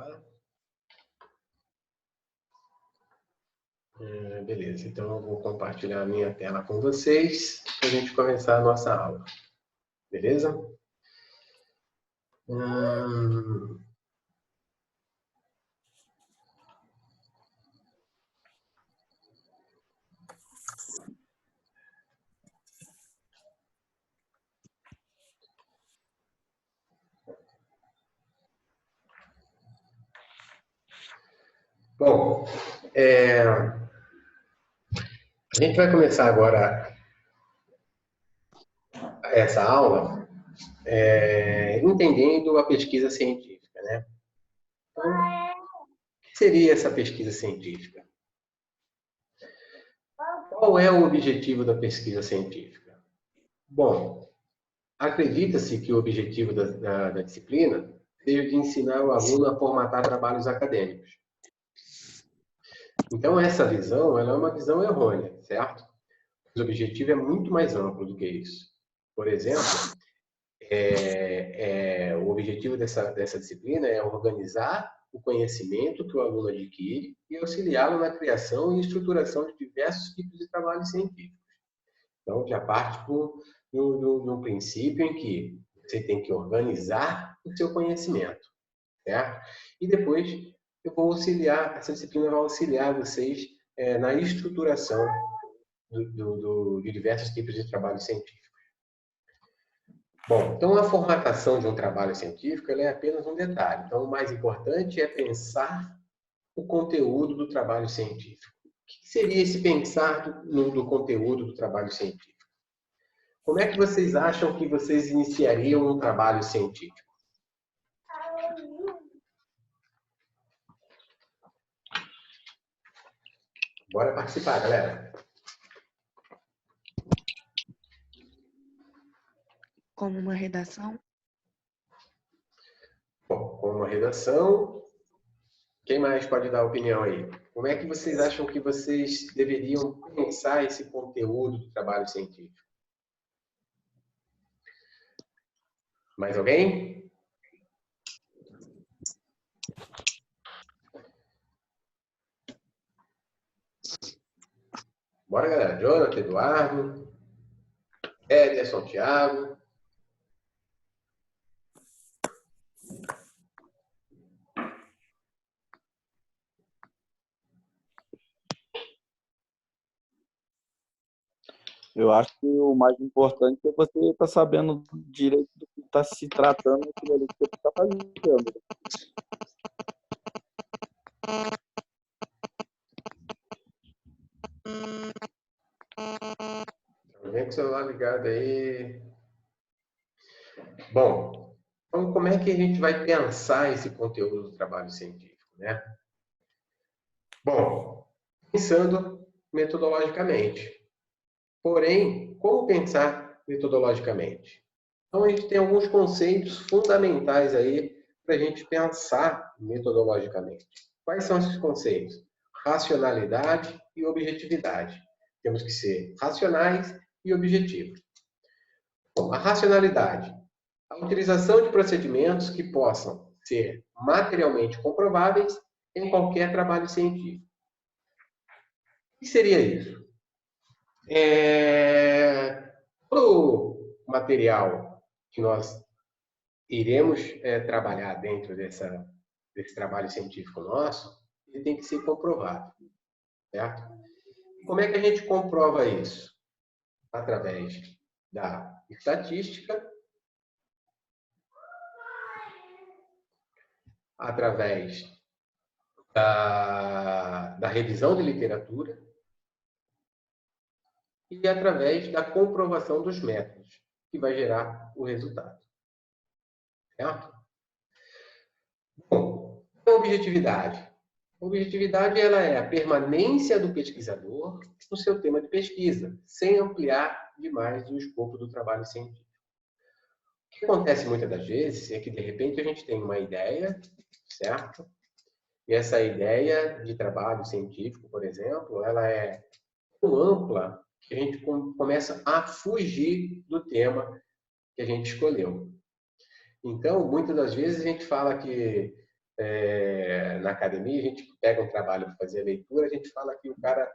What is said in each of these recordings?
lá. Beleza, então eu vou compartilhar a minha tela com vocês para a gente começar a nossa aula. Beleza? Bom, a gente vai começar agora essa aula entendendo a pesquisa científica, né? Então, o que seria essa pesquisa científica? Qual é o objetivo da pesquisa científica? Bom, acredita-se que o objetivo da disciplina seja de ensinar o aluno a formatar trabalhos acadêmicos. Então, essa visão ela é uma visão errônea, certo? O objetivo é muito mais amplo do que isso. Por exemplo, o objetivo dessa disciplina é organizar o conhecimento que o aluno adquire e auxiliá-lo na criação e estruturação de diversos tipos de trabalhos científicos. Então, já parte de um princípio em que você tem que organizar o seu conhecimento, certo? E depois essa disciplina vai auxiliar vocês na estruturação de diversos tipos de trabalho científico. Bom, então a formatação de um trabalho científico é apenas um detalhe. Então, o mais importante é pensar o conteúdo do trabalho científico. O que seria esse pensar do conteúdo do trabalho científico? Como é que vocês acham que vocês iniciariam um trabalho científico? Bora participar, galera. Como uma redação? Bom, como uma redação. Quem mais pode dar opinião aí? Como é que vocês acham que vocês deveriam pensar esse conteúdo do trabalho científico? Mais alguém? Bora, galera. Jonathan, Eduardo, Ederson, Thiago. Eu acho que o mais importante é você estar sabendo direito do que está se tratando aquilo ali que você está fazendo. Vem com o celular ligado aí. Bom, então como é que a gente vai pensar esse conteúdo do trabalho científico, né? Bom, pensando metodologicamente. Porém, como pensar metodologicamente? Então, a gente tem alguns conceitos fundamentais aí para a gente pensar metodologicamente. Quais são esses conceitos? Racionalidade e objetividade. Temos que ser racionais e objetivos. Bom, a racionalidade. A utilização de procedimentos que possam ser materialmente comprováveis em qualquer trabalho científico. O que seria isso? O material que nós iremos trabalhar dentro desse trabalho científico nosso, ele tem que ser comprovado, certo? Como é que a gente comprova isso? Através da estatística, através da revisão de literatura e através da comprovação dos métodos, que vai gerar o resultado. Certo? Bom, a objetividade. A objetividade ela é a permanência do pesquisador no seu tema de pesquisa, sem ampliar demais o escopo do trabalho científico. O que acontece muitas das vezes é que, de repente, a gente tem uma ideia, certo? E essa ideia de trabalho científico, por exemplo, ela é tão ampla que a gente começa a fugir do tema que a gente escolheu. Então, muitas das vezes a gente fala que na academia, a gente pega um trabalho para fazer a leitura, a gente fala que o cara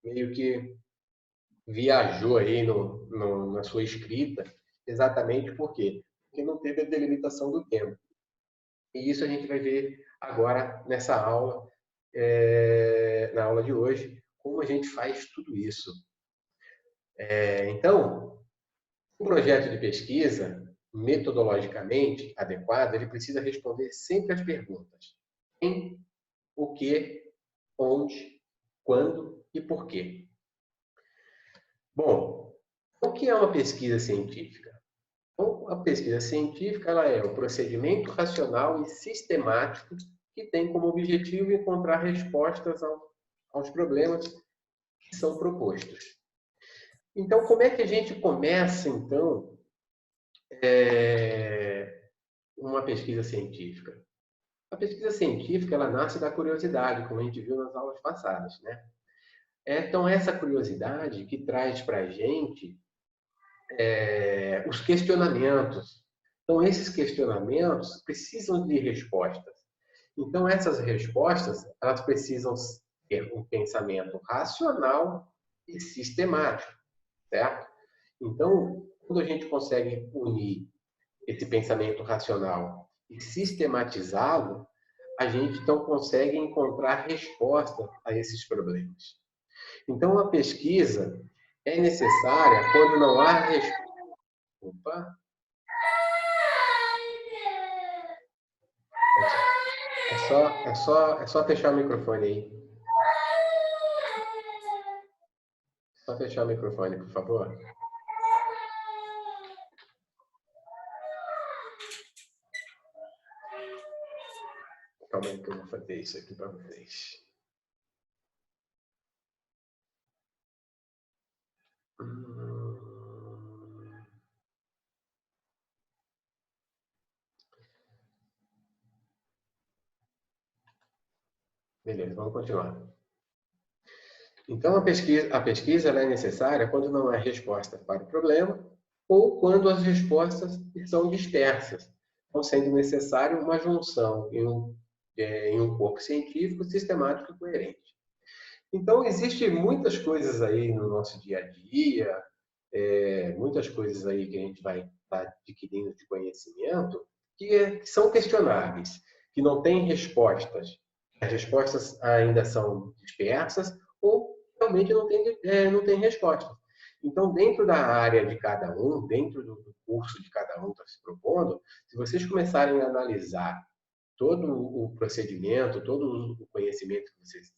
meio que viajou aí na sua escrita, exatamente por quê? Porque não teve a delimitação do tempo. E isso a gente vai ver agora nessa aula, na aula de hoje, como a gente faz tudo isso. Então, um projeto de pesquisa, metodologicamente adequado, ele precisa responder sempre as perguntas: quem, o que, onde, quando e por quê. Bom, o que é uma pesquisa científica? Então, a pesquisa científica ela é o procedimento racional e sistemático que tem como objetivo encontrar respostas aos problemas que são propostos. Então, como é que a gente começa, então, uma pesquisa científica? A pesquisa científica ela nasce da curiosidade, como a gente viu nas aulas passadas, né? Então, essa curiosidade que traz para a gente os questionamentos. Então, esses questionamentos precisam de respostas. Então, essas respostas elas precisam ter um pensamento racional e sistemático, certo? Então, quando a gente consegue unir esse pensamento racional e sistematizá-lo, a gente então consegue encontrar resposta a esses problemas. Então, a pesquisa é necessária quando não há resposta. Opa! É só fechar o microfone aí. Só fechar o microfone, por favor. Calma aí que eu vou fazer isso aqui para vocês. Beleza, vamos continuar. Então, a pesquisa ela é necessária quando não há resposta para o problema ou quando as respostas são dispersas, não sendo necessário uma junção em um corpo científico sistemático e coerente. Então, existem muitas coisas aí no nosso dia a dia, muitas coisas aí que a gente vai estar adquirindo de conhecimento que são questionáveis, que não têm respostas. As respostas ainda são dispersas ou realmente não tem resposta. Então, dentro da área de cada um, dentro do curso de cada um que está se propondo, se vocês começarem a analisar todo o procedimento, todo o conhecimento que vocês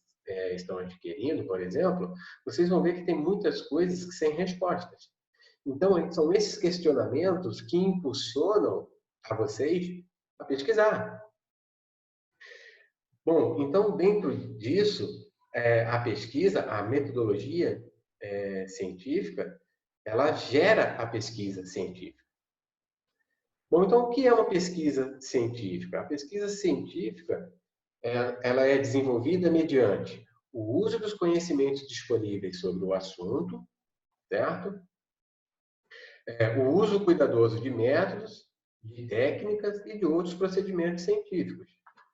estão adquirindo, por exemplo, vocês vão ver que tem muitas coisas que sem respostas. Então, são esses questionamentos que impulsionam a vocês a pesquisar. Bom, então, dentro disso, a pesquisa, a metodologia científica, ela gera a pesquisa científica. Bom, então, o que é uma pesquisa científica? A pesquisa científica ela é desenvolvida mediante o uso dos conhecimentos disponíveis sobre o assunto, certo? O uso cuidadoso de métodos, de técnicas e de outros procedimentos científicos.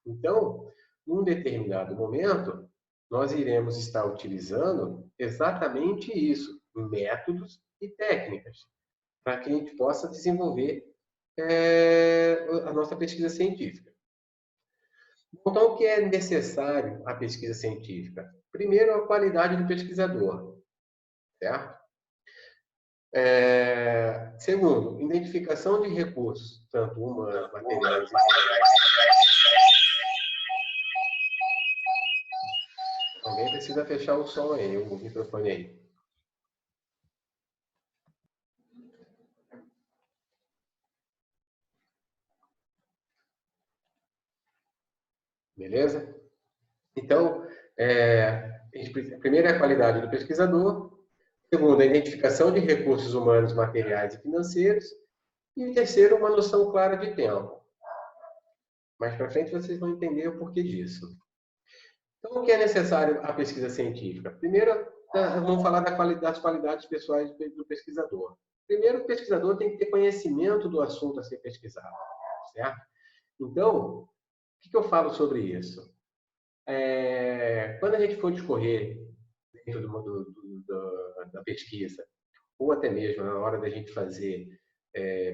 Então, num determinado momento, nós iremos estar utilizando exatamente isso, métodos e técnicas, para que a gente possa desenvolver a nossa pesquisa científica. Então, o que é necessário à pesquisa científica? Primeiro, a qualidade do pesquisador, certo? Segundo, identificação de recursos, tanto humanos, materiais e alguém precisa fechar o som aí, o microfone aí. Beleza? Então, primeiro é a qualidade do pesquisador. Segundo, a identificação de recursos humanos, materiais e financeiros. E terceiro, uma noção clara de tempo. Mais para frente vocês vão entender o porquê disso. Então, o que é necessário à pesquisa científica? Primeiro, vamos falar das qualidades pessoais do pesquisador. Primeiro, o pesquisador tem que ter conhecimento do assunto a ser pesquisado, certo? Então, o que eu falo sobre isso? Quando a gente for discorrer dentro da pesquisa, ou até mesmo na hora da gente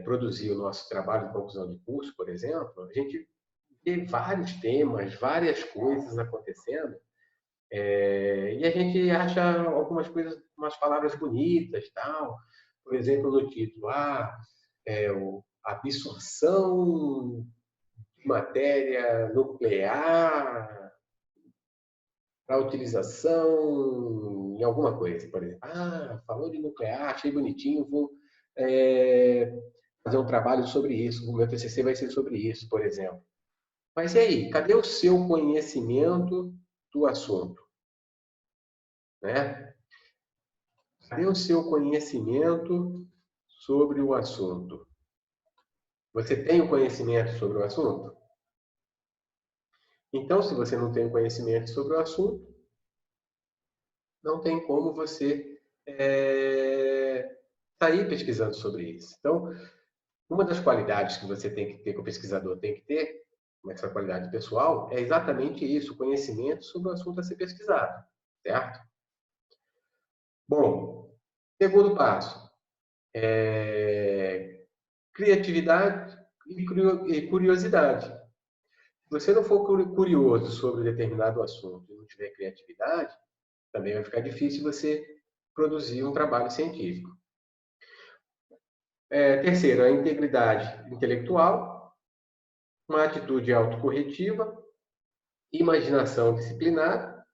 produzir o nosso trabalho de conclusão de curso, por exemplo, a gente vê vários temas, várias coisas acontecendo, e a gente acha algumas coisas, umas palavras bonitas, tal. Por exemplo, no título, absorção de matéria nuclear para utilização em alguma coisa, por exemplo. Falou de nuclear, achei bonitinho, vou fazer um trabalho sobre isso, o meu TCC vai ser sobre isso, por exemplo. Mas e aí, cadê o seu conhecimento do assunto? Né? Cadê o seu conhecimento sobre o assunto? Você tem o conhecimento sobre o assunto? Então, se você não tem conhecimento sobre o assunto, não tem como você sair pesquisando sobre isso. Então, uma das qualidades que você tem que ter, que o pesquisador tem que ter, essa qualidade pessoal, é exatamente isso, conhecimento sobre o assunto a ser pesquisado, certo? Bom, segundo passo, criatividade e curiosidade. Se você não for curioso sobre determinado assunto e não tiver criatividade, também vai ficar difícil você produzir um trabalho científico. Terceiro, a integridade intelectual, uma atitude autocorretiva, imaginação disciplinada,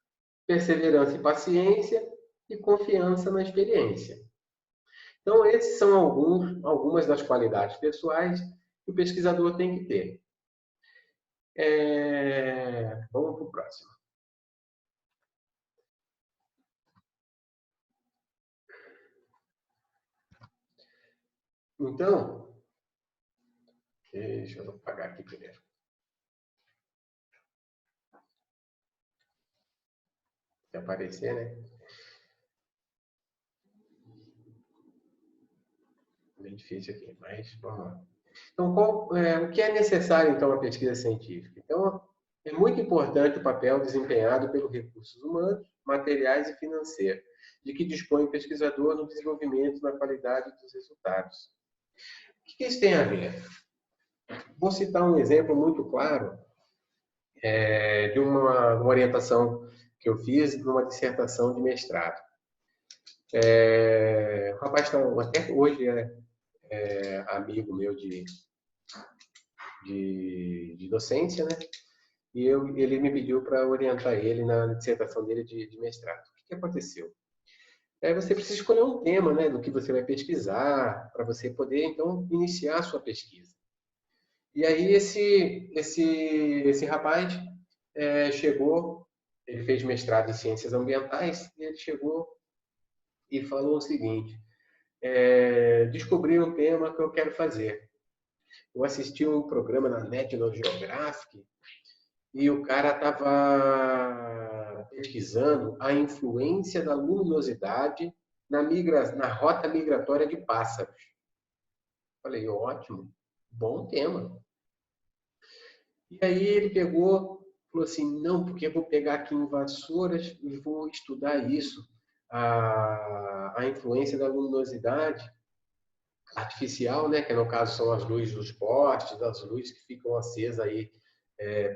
perseverança e paciência e confiança na experiência. Então, esses são algumas das qualidades pessoais que o pesquisador tem que ter. Vamos para o próximo. Então, deixa eu apagar aqui primeiro. Se aparecer, né? Bem difícil aqui, mas vamos lá. Então, o que é necessário, então, a pesquisa científica? Então, é muito importante o papel desempenhado pelos recursos humanos, materiais e financeiros, de que dispõe o pesquisador no desenvolvimento e na qualidade dos resultados. O que isso tem a ver? Vou citar um exemplo muito claro de uma orientação que eu fiz numa dissertação de mestrado. O rapaz até hoje é amigo meu de docência, né? E ele me pediu para orientar ele na dissertação dele de mestrado. O que aconteceu? Você precisa escolher um tema, né, do que você vai pesquisar, para você poder, então, iniciar a sua pesquisa. E aí esse rapaz chegou, ele fez mestrado em ciências ambientais, e ele chegou e falou o seguinte: descobri um tema que eu quero fazer. Eu assisti um programa na National Geographic e o cara estava pesquisando a influência da luminosidade na rota migratória de pássaros. Falei, ótimo, bom tema. E aí ele falou assim, não, porque eu vou pegar aqui em Vassouras e vou estudar isso, a influência da luminosidade artificial, né, que no caso são as luzes dos postes, as luzes que ficam acesas aí,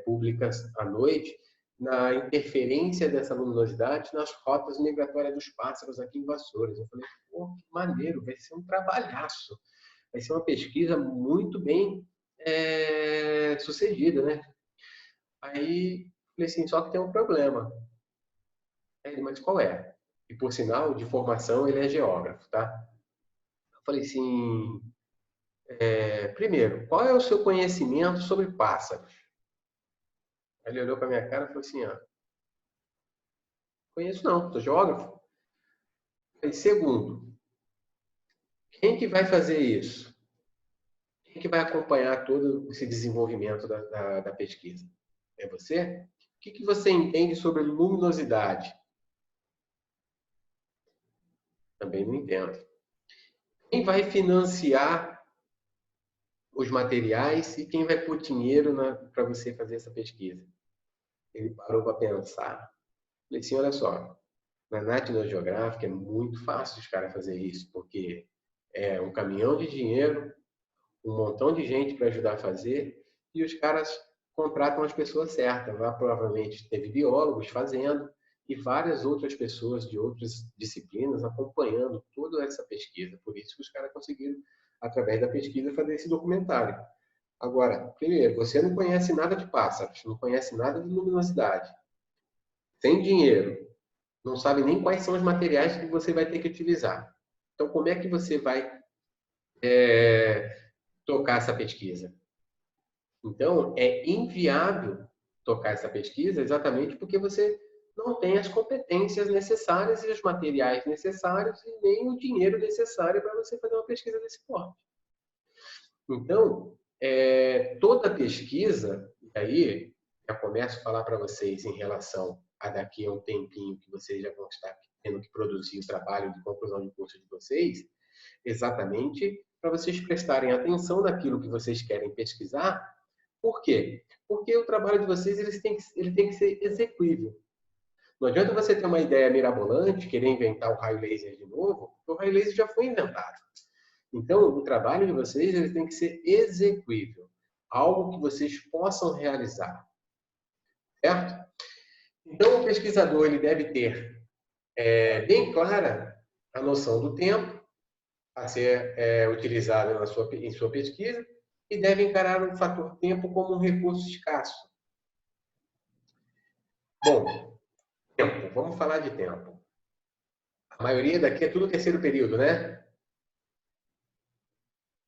públicas à noite, na interferência dessa luminosidade nas rotas migratórias dos pássaros aqui em Vassouras. Eu falei, pô, que maneiro, vai ser um trabalhaço, vai ser uma pesquisa muito bem sucedida, né? Aí, falei assim, só que tem um problema. Aí ele, mas qual é? E por sinal, de formação, ele é geógrafo, tá? Eu falei assim, primeiro, qual é o seu conhecimento sobre pássaros? Aí ele olhou para minha cara e falou assim, conheço não, sou geógrafo. Aí, segundo, quem que vai fazer isso? Quem que vai acompanhar todo esse desenvolvimento da pesquisa? É você? O que você entende sobre luminosidade? Também não entendo. Quem vai financiar os materiais e quem vai pôr dinheiro para você fazer essa pesquisa? ele parou para pensar. Falei assim, olha só, na National Geographic é muito fácil os caras fazer isso, porque é um caminhão de dinheiro, um montão de gente para ajudar a fazer, e os caras contratam as pessoas certas. Lá provavelmente teve biólogos fazendo e várias outras pessoas de outras disciplinas acompanhando toda essa pesquisa. Por isso que os caras conseguiram, através da pesquisa, fazer esse documentário. Agora, primeiro, você não conhece nada de pássaros, não conhece nada de luminosidade. Sem dinheiro, não sabe nem quais são os materiais que você vai ter que utilizar. Então, como é que você vai tocar essa pesquisa? Então, é inviável tocar essa pesquisa exatamente porque você não tem as competências necessárias e os materiais necessários e nem o dinheiro necessário para você fazer uma pesquisa desse porte. Então, toda pesquisa, e aí já começo a falar para vocês em relação a daqui a um tempinho que vocês já vão estar tendo que produzir o trabalho de conclusão de curso de vocês, exatamente para vocês prestarem atenção naquilo que vocês querem pesquisar. Por quê? Porque o trabalho de vocês ele tem que ser execuível. Não adianta você ter uma ideia mirabolante, querer inventar o raio laser de novo, porque o raio laser já foi inventado. Então, o trabalho de vocês ele tem que ser execuível, algo que vocês possam realizar, certo? Então, o pesquisador ele deve ter bem clara a noção do tempo a ser utilizado em sua pesquisa e deve encarar o fator tempo como um recurso escasso. Bom, tempo. Vamos falar de tempo. A maioria daqui é tudo terceiro período, né?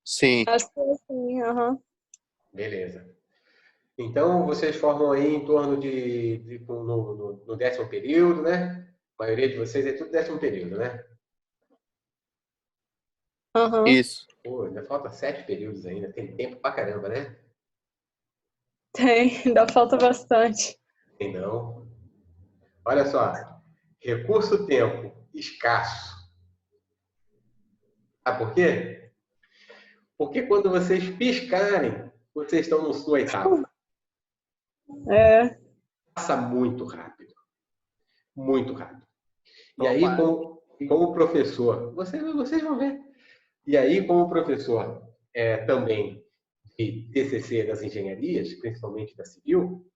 Sim. Acho que é assim, aham. Beleza. Então, vocês formam aí em torno no 10º período, né? A maioria de vocês é tudo 10º período, né? Aham. Isso. Pô, ainda falta 7 períodos ainda. Tem tempo pra caramba, né? Tem, ainda falta bastante. Tem não. Olha só. Recurso tempo escasso. Sabe por quê? Porque quando vocês piscarem, vocês estão no sua etapa. Passa muito rápido. Muito rápido. E aí, como professor, vocês vão ver. E aí, como professor também de TCC das engenharias, principalmente da civil,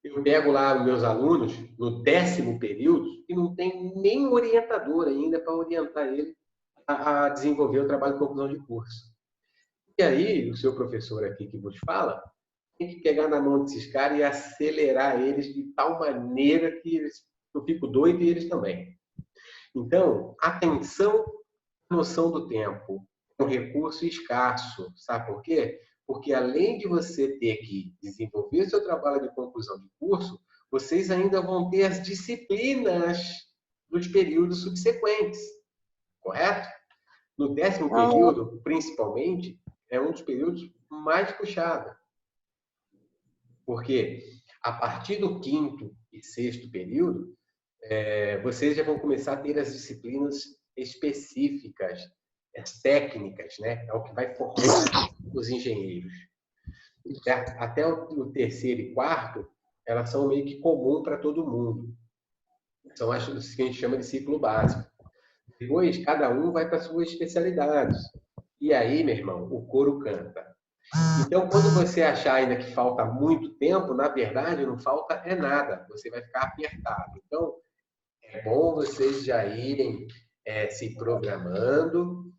eu pego lá os meus alunos no 10º período e não tem nem orientador ainda para orientar ele a desenvolver o trabalho de conclusão de curso. E aí, o seu professor aqui que vos fala, tem que pegar na mão desses caras e acelerar eles de tal maneira que eu fico doido e eles também. Então, atenção à noção do tempo. É um recurso escasso. Sabe por quê? Porque além de você ter que desenvolver seu trabalho de conclusão de curso, vocês ainda vão ter as disciplinas dos períodos subsequentes. Correto? No 10º período, principalmente, é um dos períodos mais puxados. Porque a partir do 5º e 6º período, vocês já vão começar a ter as disciplinas específicas, as técnicas, né? É o que vai formar os engenheiros. Até o 3º e 4º, elas são meio que comum para todo mundo. São as que a gente chama de ciclo básico. Depois, cada um vai para suas especialidades. E aí, meu irmão, o couro canta. Então, quando você achar ainda que falta muito tempo, na verdade, não falta nada. Você vai ficar apertado. Então, é bom vocês já irem se programando.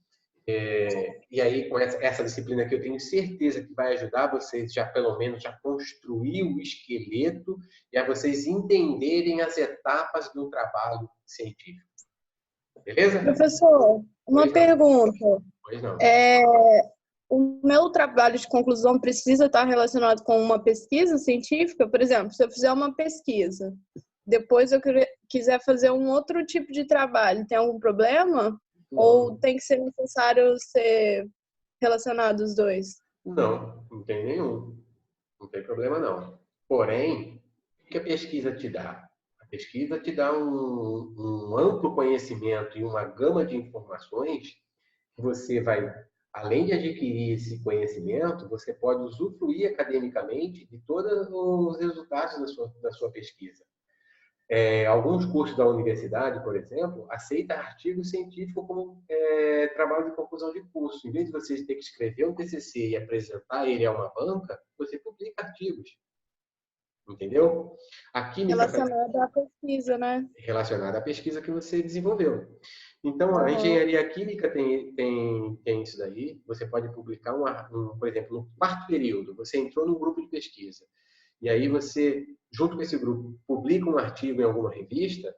E aí, com essa disciplina que eu tenho certeza que vai ajudar vocês já, pelo menos, a construir o esqueleto e a vocês entenderem as etapas do trabalho científico. Beleza? Professor, uma pergunta. Pois não. O meu trabalho de conclusão precisa estar relacionado com uma pesquisa científica? Por exemplo, se eu fizer uma pesquisa, depois eu quiser fazer um outro tipo de trabalho, tem algum problema? Não. Ou tem que ser necessário ser relacionado os dois? Não tem nenhum. Não tem problema, não. Porém, o que a pesquisa te dá? A pesquisa te dá um amplo conhecimento e uma gama de informações que você vai além de adquirir esse conhecimento, você pode usufruir academicamente de todos os resultados da sua pesquisa. Alguns cursos da universidade, por exemplo, aceitam artigo científico como trabalho de conclusão de curso. Em vez de você ter que escrever um TCC e apresentar ele a uma banca, você publica artigos. Entendeu? A química Relacionada à pesquisa, né? relacionada à pesquisa que você desenvolveu. Então, a engenharia química tem isso daí. Você pode publicar, por exemplo, no quarto período, você entrou num grupo de pesquisa. E aí você, junto com esse grupo, publica um artigo em alguma revista,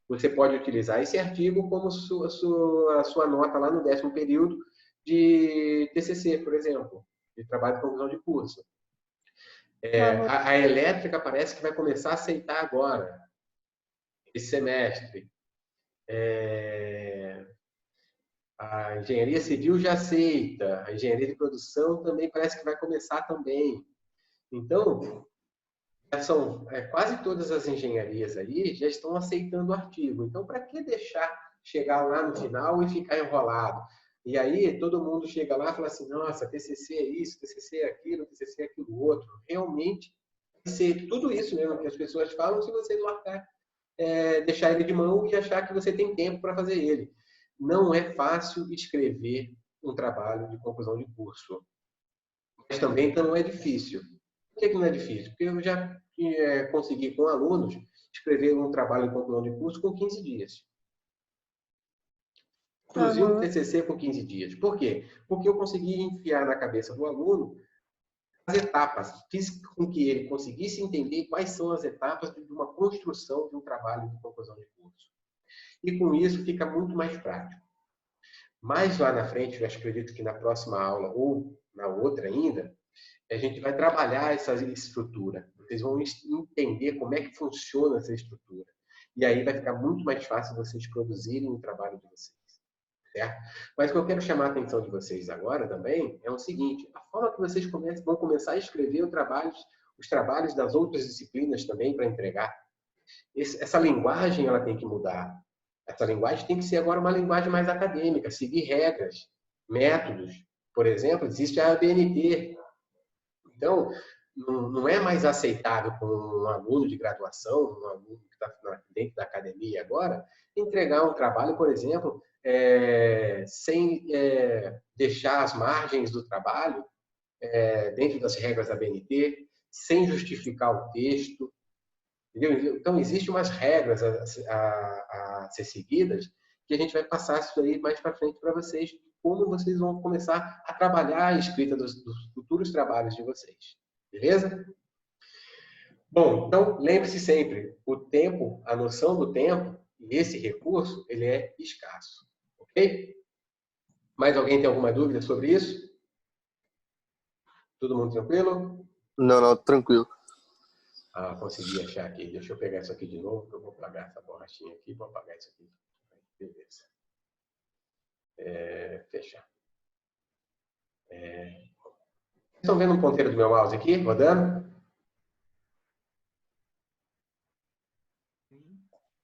você pode utilizar esse artigo como a sua nota lá no 10º período de TCC, por exemplo, de trabalho de conclusão de curso. A elétrica parece que vai começar a aceitar agora, esse semestre. A engenharia civil já aceita, a engenharia de produção também parece que vai começar também. Então, quase todas as engenharias aí já estão aceitando o artigo. Então, para que deixar chegar lá no final e ficar enrolado? E aí todo mundo chega lá e fala assim, nossa, TCC é isso, TCC é aquilo, TCC é aquilo outro. Realmente, vai ser tudo isso mesmo que as pessoas falam se você largar, deixar ele de mão e achar que você tem tempo para fazer ele. Não é fácil escrever um trabalho de conclusão de curso. Mas também não é difícil. Por que não é difícil? Porque eu já consegui, com alunos, escrever um trabalho de conclusão de curso com 15 dias. Produzir um TCC com 15 dias. Por quê? Porque eu consegui enfiar na cabeça do aluno as etapas. Fiz com que ele conseguisse entender quais são as etapas de uma construção de um trabalho de conclusão de curso. E com isso fica muito mais prático. Mais lá na frente, eu acredito que na próxima aula ou na outra ainda, a gente vai trabalhar essa estrutura. Vocês vão entender como é que funciona essa estrutura. E aí vai ficar muito mais fácil vocês produzirem o trabalho de vocês. Certo? Mas o que eu quero chamar a atenção de vocês agora também é o seguinte, a forma que vocês vão começar a escrever os trabalhos das outras disciplinas também para entregar. Essa linguagem ela tem que mudar. Essa linguagem tem que ser agora uma linguagem mais acadêmica, seguir regras, métodos. Por exemplo, existe a ABNT. Então, não é mais aceitável para um aluno de graduação, um aluno que está dentro da academia agora, entregar um trabalho, por exemplo, sem deixar as margens do trabalho dentro das regras da ABNT, sem justificar o texto. Entendeu? Então, existem umas regras a ser seguidas que a gente vai passar isso aí mais para frente para vocês, como vocês vão começar a trabalhar a escrita dos futuros trabalhos de vocês. Beleza? Bom, então, lembre-se sempre, o tempo, a noção do tempo, e esse recurso, ele é escasso. Ok? Mais alguém tem alguma dúvida sobre isso? Todo mundo tranquilo? Não, tranquilo. Consegui achar aqui. Deixa eu pegar isso aqui de novo, que eu vou apagar essa borrachinha aqui, vou apagar isso aqui. Beleza. Fechar. Vocês estão vendo um ponteiro do meu mouse aqui, rodando?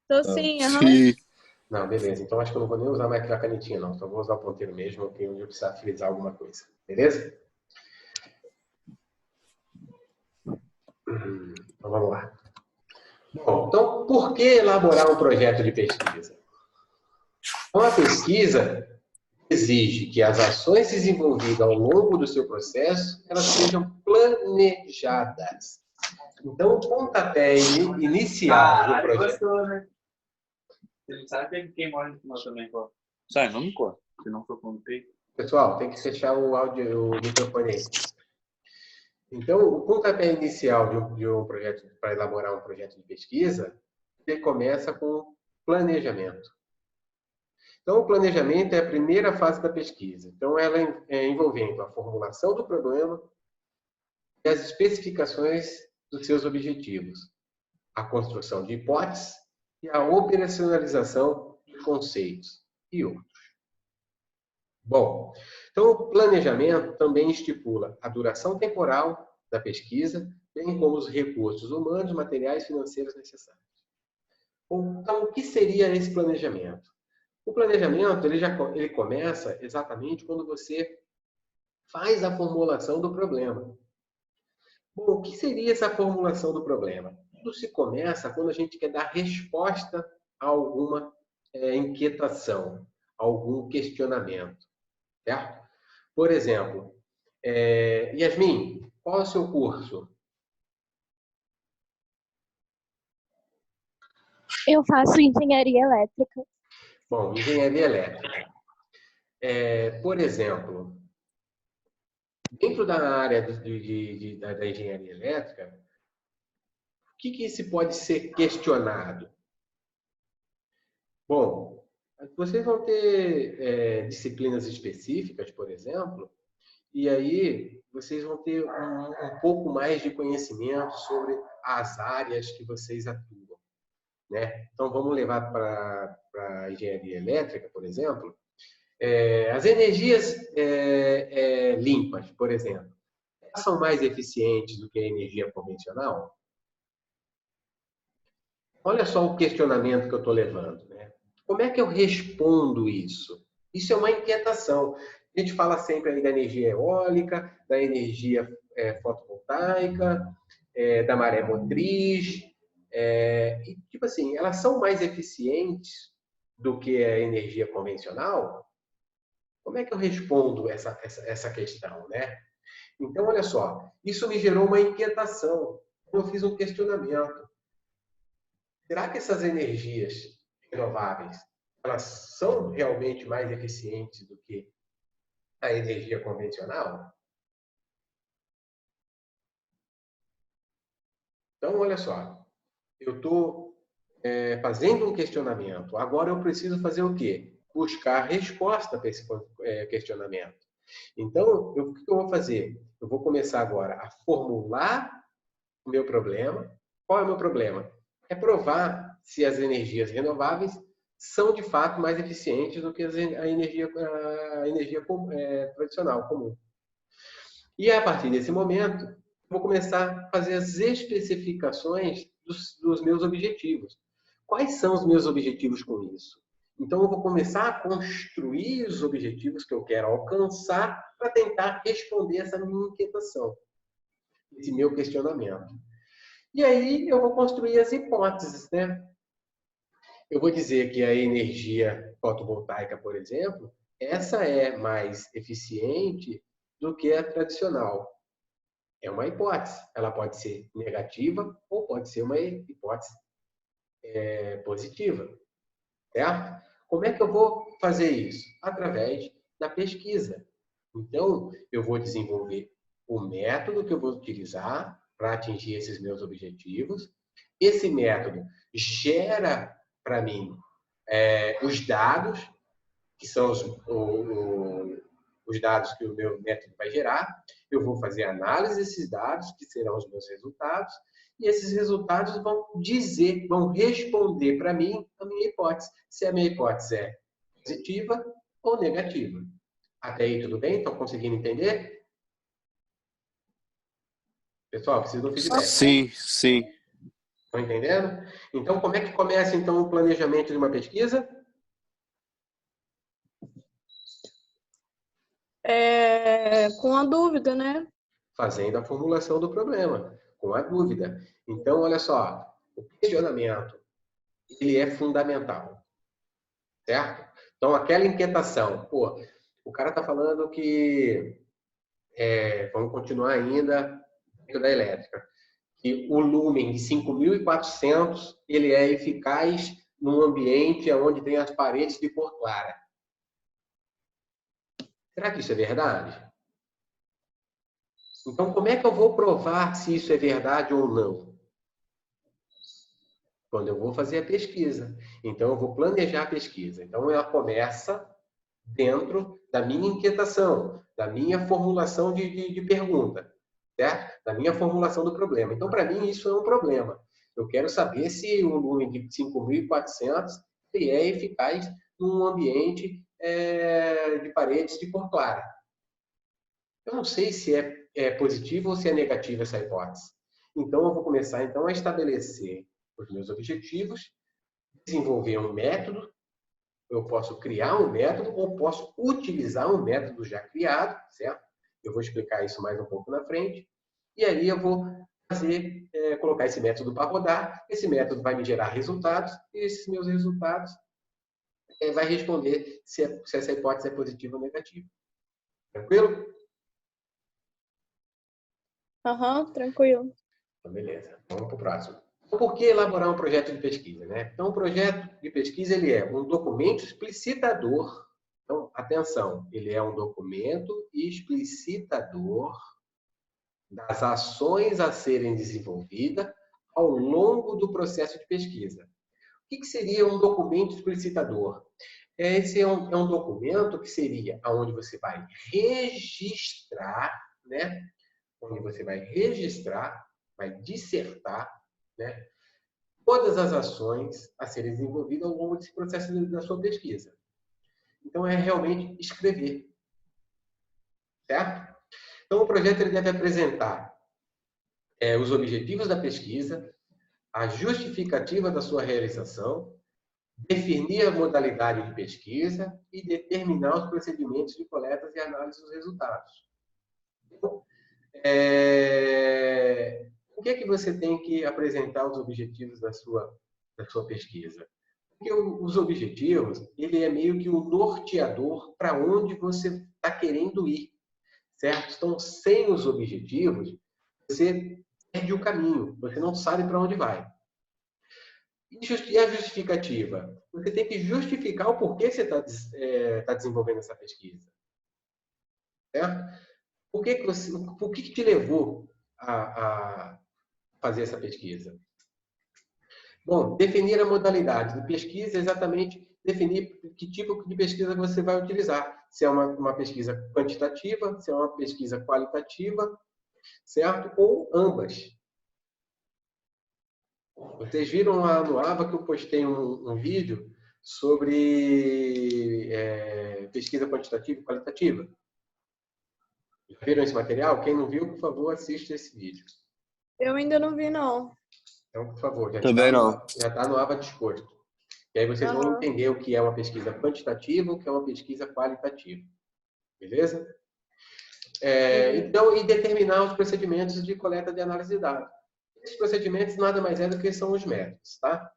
Tô sim, Sim. Não, beleza. Então acho que eu não vou nem usar mais a canetinha, não. Só vou usar o ponteiro mesmo, que eu precisar frisar alguma coisa. Beleza? Então vamos lá. Bom, então por que elaborar um projeto de pesquisa? Uma pesquisa exige que as ações desenvolvidas ao longo do seu processo elas sejam planejadas. Então, o pontapé inicial do projeto... Gostou, né? Você não sabe quem morre no final também, pô. Sai, vamos cortar. Se não for com peito. Pessoal, tem que fechar o áudio, o microfone aí. Então, o pontapé inicial de um projeto, para elaborar um projeto de pesquisa, ele começa com planejamento. Então, o planejamento é a primeira fase da pesquisa. Então, ela é envolvendo a formulação do problema e as especificações dos seus objetivos, a construção de hipóteses e a operacionalização de conceitos e outros. Bom, então o planejamento também estipula a duração temporal da pesquisa, bem como os recursos humanos, materiais e financeiros necessários. Então, o que seria esse planejamento? O planejamento ele começa exatamente quando você faz a formulação do problema. Bom, o que seria essa formulação do problema? Tudo se começa quando a gente quer dar resposta a alguma inquietação, algum questionamento, certo? Por exemplo, Yasmin, qual é o seu curso? Eu faço engenharia elétrica. Bom, engenharia elétrica. Por exemplo, dentro da área da engenharia elétrica, o que se pode ser questionado? Bom, vocês vão ter disciplinas específicas, por exemplo, e aí vocês vão ter um pouco mais de conhecimento sobre as áreas que vocês atuam, né? Então, vamos levar para a engenharia elétrica, por exemplo, as energias limpas, por exemplo, são mais eficientes do que a energia convencional? Olha só o questionamento que eu estou levando, né? Como é que eu respondo isso? Isso é uma inquietação. A gente fala sempre aí da energia eólica, da energia fotovoltaica, da maré motriz. E, tipo assim, elas são mais eficientes do que a energia convencional? Como é que eu respondo essa questão, né? Então, olha só, isso me gerou uma inquietação. Eu fiz um questionamento. Será que essas energias renováveis, elas são realmente mais eficientes do que a energia convencional? Então, olha só, eu estou fazendo um questionamento. Agora eu preciso fazer o quê? Buscar resposta para esse questionamento. Então, o que eu vou fazer? Eu vou começar agora a formular o meu problema. Qual é o meu problema? É provar se as energias renováveis são de fato mais eficientes do que a energia tradicional, comum. E a partir desse momento, eu vou começar a fazer as especificações dos meus objetivos. Quais são os meus objetivos com isso? Então, eu vou começar a construir os objetivos que eu quero alcançar para tentar responder essa minha inquietação, esse meu questionamento. E aí eu vou construir as hipóteses, né? Eu vou dizer que a energia fotovoltaica, por exemplo, essa é mais eficiente do que a tradicional. É uma hipótese. Ela pode ser negativa ou pode ser uma hipótese positiva, certo? Como é que eu vou fazer isso? Através da pesquisa. Então, eu vou desenvolver o método que eu vou utilizar para atingir esses meus objetivos. Esse método gera para mim os dados, que são os dados que o meu método vai gerar. Eu vou fazer análise desses dados, que serão os meus resultados, e esses resultados vão responder para mim a minha hipótese, se a minha hipótese é positiva ou negativa. Até aí tudo bem? Estão conseguindo entender? Pessoal, preciso do feedback. Sim, sim. Estão entendendo? Então, como é que começa então o planejamento de uma pesquisa? Com a dúvida, né? Fazendo a formulação do problema, com a dúvida. Então, olha só, o questionamento, ele é fundamental, certo? Então, aquela inquietação, pô, o cara está falando que, vamos continuar ainda dentro da elétrica, que o lumen de 5.400 ele é eficaz num ambiente onde tem as paredes de cor clara. Será que isso é verdade? Então, como é que eu vou provar se isso é verdade ou não? Quando eu vou fazer a pesquisa. Então, eu vou planejar a pesquisa. Então, ela começa dentro da minha inquietação, da minha formulação de pergunta, certo? Da minha formulação do problema. Então, para mim, isso é um problema. Eu quero saber se o lumen de 5.400 é eficaz num ambiente de paredes de cor clara. Eu não sei se é positivo ou se é negativo essa hipótese. Então, eu vou começar então a estabelecer os meus objetivos, desenvolver um método. Eu posso criar um método ou posso utilizar um método já criado, certo? Eu vou explicar isso mais um pouco na frente. E aí eu vou colocar esse método para rodar. Esse método vai me gerar resultados e esses meus resultados vai responder se essa hipótese é positiva ou negativa. Tranquilo? Aham, tranquilo. Então, beleza. Vamos para o próximo. Então, por que elaborar um projeto de pesquisa, né? Então, um projeto de pesquisa ele é um documento explicitador. Então, atenção, ele é um documento explicitador das ações a serem desenvolvidas ao longo do processo de pesquisa. O que seria um documento explicitador? Esse é um documento que seria onde você vai registrar, né? Onde você vai registrar, vai dissertar, né? Todas as ações a serem desenvolvidas ao longo desse processo da sua pesquisa. Então, é realmente escrever. Certo? Então, o projeto ele deve apresentar os objetivos da pesquisa, a justificativa da sua realização, definir a modalidade de pesquisa e determinar os procedimentos de coleta e análise dos resultados. Então, por que você tem que apresentar os objetivos da sua pesquisa? Porque os objetivos, ele é meio que o norteador para onde você está querendo ir, certo? Então, sem os objetivos, você perde o caminho, você não sabe para onde vai. E a justificativa? Você tem que justificar o porquê você está desenvolvendo essa pesquisa. Certo? Por que te levou a fazer essa pesquisa? Bom, definir a modalidade de pesquisa é exatamente definir que tipo de pesquisa você vai utilizar. Se é uma pesquisa quantitativa, se é uma pesquisa qualitativa, certo? Ou ambas. Vocês viram lá no AVA que eu postei um vídeo sobre pesquisa quantitativa e qualitativa? Já viram esse material? Quem não viu, por favor, assista esse vídeo. Eu ainda não vi, não. Então, por favor, já está no AVA disposto. E aí vocês vão entender o que é uma pesquisa quantitativa e o que é uma pesquisa qualitativa. Beleza? Então, e determinar os procedimentos de coleta de análise de dados. Esses procedimentos nada mais é do que são os métodos, tá?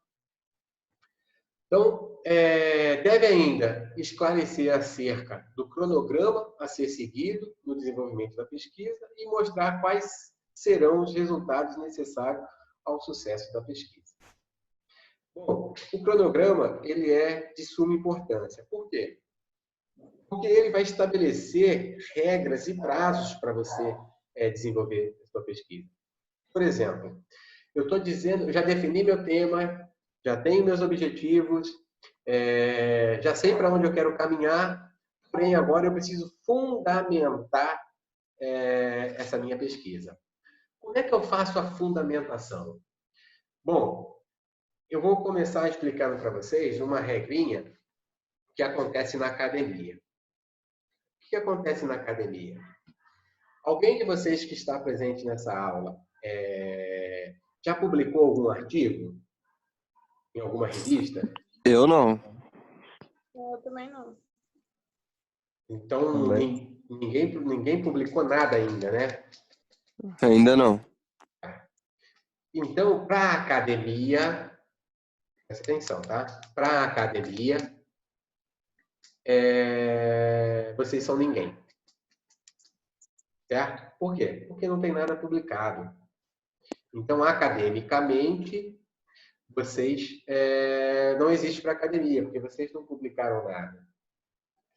Então, deve ainda esclarecer acerca do cronograma a ser seguido no desenvolvimento da pesquisa e mostrar quais serão os resultados necessários ao sucesso da pesquisa. Bom, o cronograma ele é de suma importância. Por quê? Porque ele vai estabelecer regras e prazos para você desenvolver a sua pesquisa. Por exemplo, eu estou dizendo, eu já defini meu tema, já tenho meus objetivos, já sei para onde eu quero caminhar, porém agora eu preciso fundamentar essa minha pesquisa. Como é que eu faço a fundamentação? Bom, eu vou começar explicando para vocês uma regrinha que acontece na academia. O que acontece na academia? Alguém de vocês que está presente nessa aula já publicou algum artigo em alguma revista? Eu não. Eu também não. Então, ninguém publicou nada ainda, né? Ainda não. Então, para a academia, presta atenção, tá? Para a academia, vocês são ninguém. Certo? Por quê? Porque não tem nada publicado. Então, academicamente, vocês não existem para a academia, porque vocês não publicaram nada.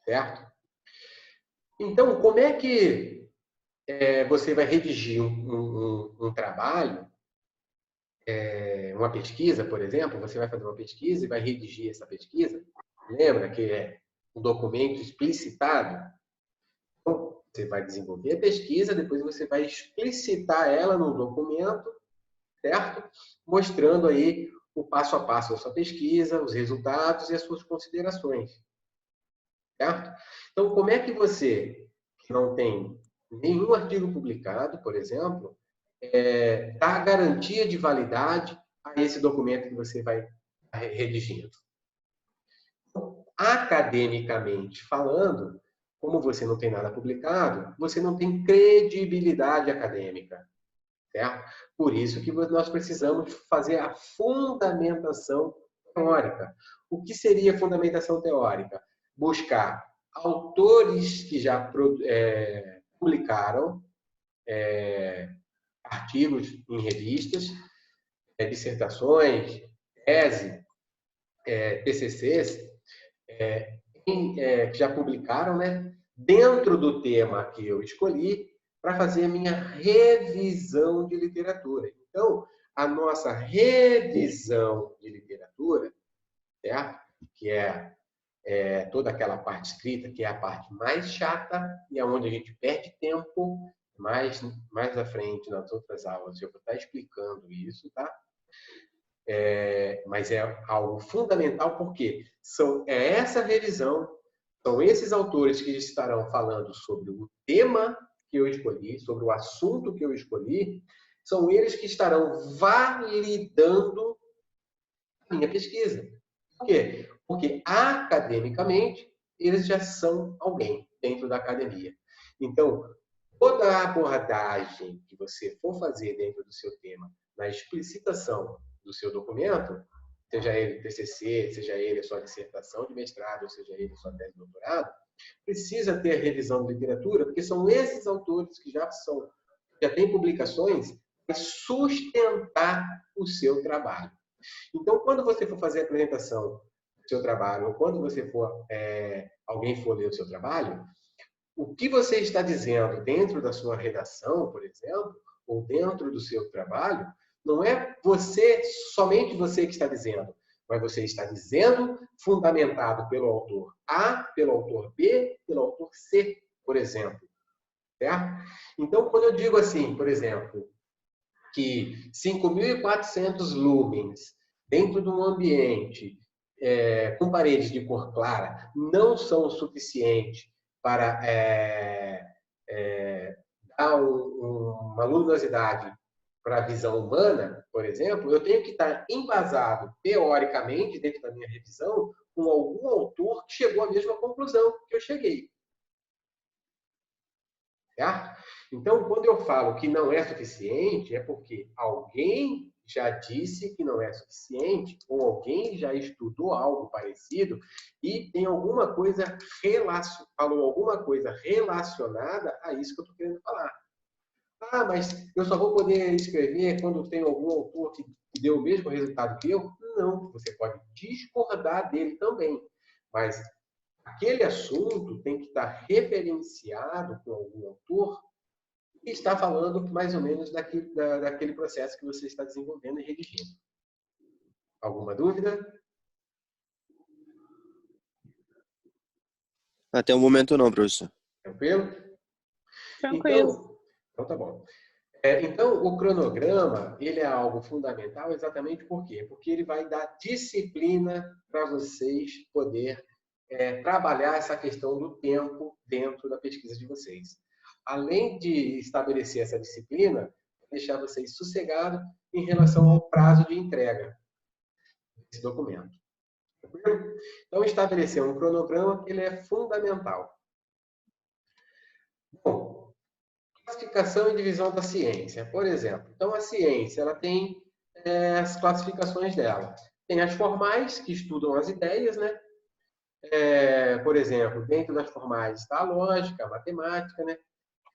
Certo? Então, como é que você vai redigir um trabalho, uma pesquisa, por exemplo? Você vai fazer uma pesquisa e vai redigir essa pesquisa. Lembra que é um documento explicitado? Então, você vai desenvolver a pesquisa, depois você vai explicitar ela no documento, certo? Mostrando aí o passo a passo da sua pesquisa, os resultados e as suas considerações. Certo? Então, como é que você, que não tem nenhum artigo publicado, por exemplo, dá garantia de validade a esse documento que você vai redigindo? Então, academicamente falando, como você não tem nada publicado, você não tem credibilidade acadêmica, certo? Por isso que nós precisamos fazer a fundamentação teórica. O que seria fundamentação teórica? Buscar autores que já publicaram artigos em revistas, dissertações, tese, TCCs, que já publicaram, né, dentro do tema que eu escolhi, para fazer a minha revisão de literatura. Então, a nossa revisão de literatura, certo? Que é toda aquela parte escrita, que é a parte mais chata e é onde a gente perde tempo. Mais à frente, nas outras aulas, eu vou estar explicando isso, tá? Mas é algo fundamental porque é essa revisão, são esses autores que estarão falando sobre o tema que eu escolhi, sobre o assunto que eu escolhi, são eles que estarão validando a minha pesquisa. Por quê? Porque academicamente eles já são alguém dentro da academia. Então, toda a abordagem que você for fazer dentro do seu tema, na explicitação do seu documento, seja ele TCC, seja ele a sua dissertação de mestrado, ou seja ele a sua tese de doutorado, precisa ter revisão de literatura, porque são esses autores que já têm publicações para sustentar o seu trabalho. Então, quando você for fazer a apresentação do seu trabalho, ou quando alguém for ler o seu trabalho, o que você está dizendo dentro da sua redação, por exemplo, ou dentro do seu trabalho, não é somente você que está dizendo, mas você está dizendo fundamentado pelo autor A, pelo autor B, pelo autor C, por exemplo. Certo? Então, quando eu digo assim, por exemplo, que 5.400 lumens dentro de um ambiente com paredes de cor clara não são o suficiente para dar uma luminosidade para a visão humana, por exemplo, eu tenho que estar embasado teoricamente dentro da minha revisão com algum autor que chegou à mesma conclusão que eu cheguei. Certo? Então, quando eu falo que não é suficiente, é porque alguém já disse que não é suficiente, ou alguém já estudou algo parecido e tem alguma coisa falou alguma coisa relacionada a isso que eu estou querendo falar. Ah, mas eu só vou poder escrever quando tem algum autor que deu o mesmo resultado que eu? Não, você pode discordar dele também. Mas aquele assunto tem que estar referenciado com algum autor que está falando mais ou menos daquele processo que você está desenvolvendo e redigindo. Alguma dúvida? Até o momento não, professor. Tranquilo? Tranquilo. Então tá bom. Então, o cronograma, ele é algo fundamental exatamente por quê? Porque ele vai dar disciplina para vocês poder trabalhar essa questão do tempo dentro da pesquisa de vocês. Além de estabelecer essa disciplina, deixar vocês sossegados em relação ao prazo de entrega desse documento. Então, estabelecer um cronograma, ele é fundamental. Bom, classificação e divisão da ciência, por exemplo. Então, a ciência, ela tem as classificações dela. Tem as formais, que estudam as ideias, né? Por exemplo, dentro das formais está a lógica, a matemática, né?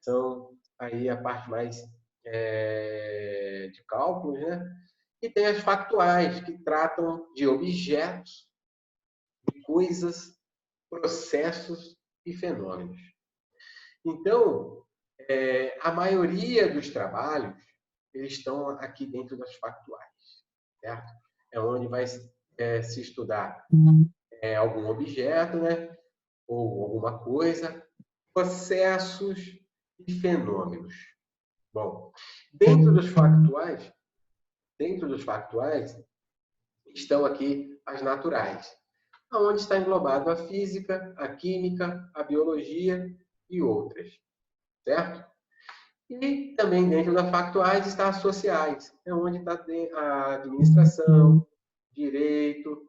São aí a parte mais de cálculos, né? E tem as factuais, que tratam de objetos, de coisas, processos e fenômenos. Então, a maioria dos trabalhos, eles estão aqui dentro das factuais, certo? É onde vai se estudar algum objeto, né? Ou alguma coisa, processos e fenômenos. Bom, dentro dos factuais estão aqui as naturais, onde está englobado a física, a química, a biologia e outras, certo? E também dentro das factuais está as sociais, é onde está a administração, direito,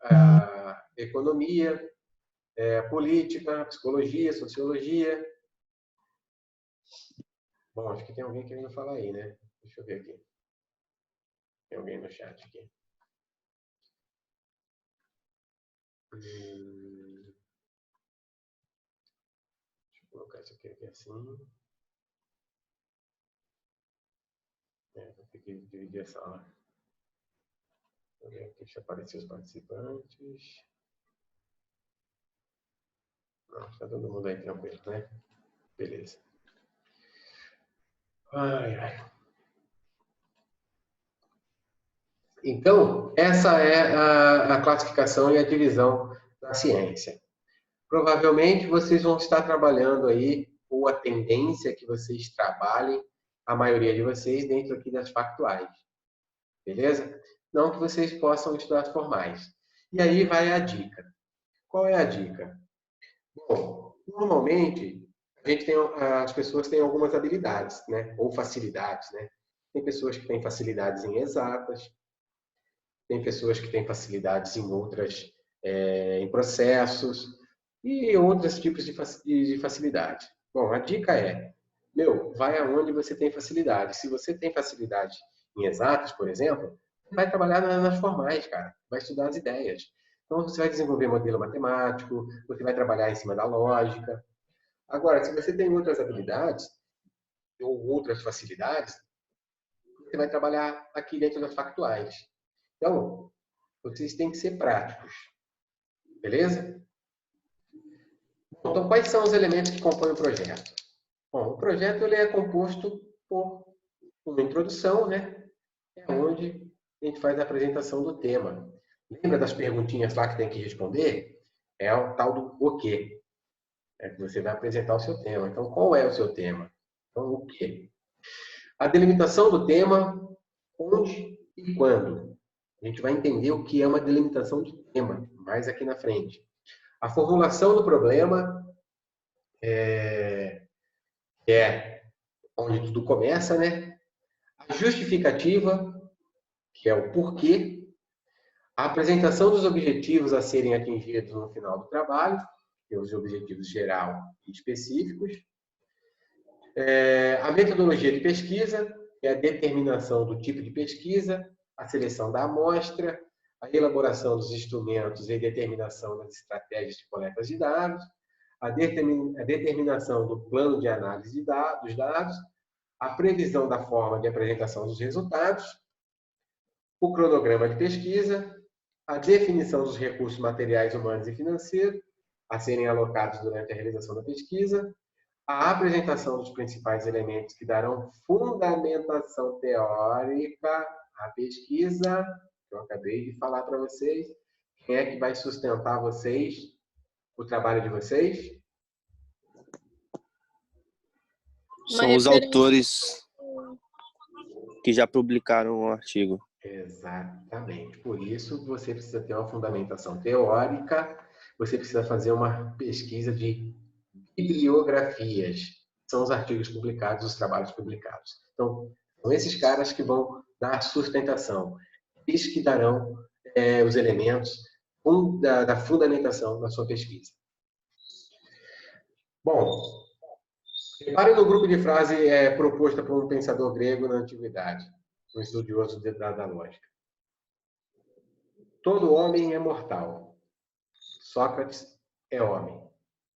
a economia, política, psicologia, sociologia. Bom, acho que tem alguém querendo falar aí, né? Deixa eu ver aqui. Tem alguém no chat aqui. Deixa eu colocar isso aqui assim. Vou ter que dividir a sala. Deixa eu ver aqui, deixa aparecer os participantes. Não, está todo mundo aí tranquilo, né? Beleza. Ai, ai. Então, essa é a classificação e a divisão da ciência. Provavelmente vocês vão estar trabalhando aí, ou a tendência é que vocês trabalhem, a maioria de vocês, dentro aqui das factuais. Beleza? Não que vocês possam estudar as formais. E aí vai a dica. Qual é a dica? Bom, normalmente, as pessoas têm algumas habilidades, né? Ou facilidades, né? Tem pessoas que têm facilidades em exatas, tem pessoas que têm facilidades em outras, em processos e outros tipos de facilidade. Bom, a dica é, vai aonde você tem facilidade. Se você tem facilidade em exatas, por exemplo, vai trabalhar nas formais, cara. Vai estudar as ideias. Então, você vai desenvolver modelo matemático, você vai trabalhar em cima da lógica. Agora, se você tem outras habilidades ou outras facilidades, você vai trabalhar aqui dentro das factuais. Então, vocês têm que ser práticos. Beleza? Então, quais são os elementos que compõem o projeto? Bom, o projeto ele é composto por uma introdução, né? É onde a gente faz a apresentação do tema. Lembra das perguntinhas lá que tem que responder? É o tal do o quê. É que você vai apresentar o seu tema. Então, qual é o seu tema? Então, o quê? A delimitação do tema, onde e quando. A gente vai entender o que é uma delimitação de tema, mais aqui na frente. A formulação do problema, que é onde tudo começa, né? A justificativa, que é o porquê. A apresentação dos objetivos a serem atingidos no final do trabalho, que é os objetivos geral e específicos. A metodologia de pesquisa, que é a determinação do tipo de pesquisa, a seleção da amostra, a elaboração dos instrumentos e determinação das estratégias de coleta de dados, a determinação do plano de análise dos dados, a previsão da forma de apresentação dos resultados, o cronograma de pesquisa, a definição dos recursos materiais, humanos e financeiros a serem alocados durante a realização da pesquisa, a apresentação dos principais elementos que darão fundamentação teórica à pesquisa, que eu acabei de falar para vocês. Quem é que vai sustentar vocês, o trabalho de vocês? São os autores que já publicaram o artigo. Exatamente. Por isso, você precisa ter uma fundamentação teórica, você precisa fazer uma pesquisa de bibliografias. São os artigos publicados, os trabalhos publicados. Então, são esses caras que vão dar sustentação. Eles que darão os elementos da fundamentação da sua pesquisa. Bom, repare no grupo de frase proposta por um pensador grego na antiguidade, um estudioso da lógica. Todo homem é mortal. Sócrates é homem.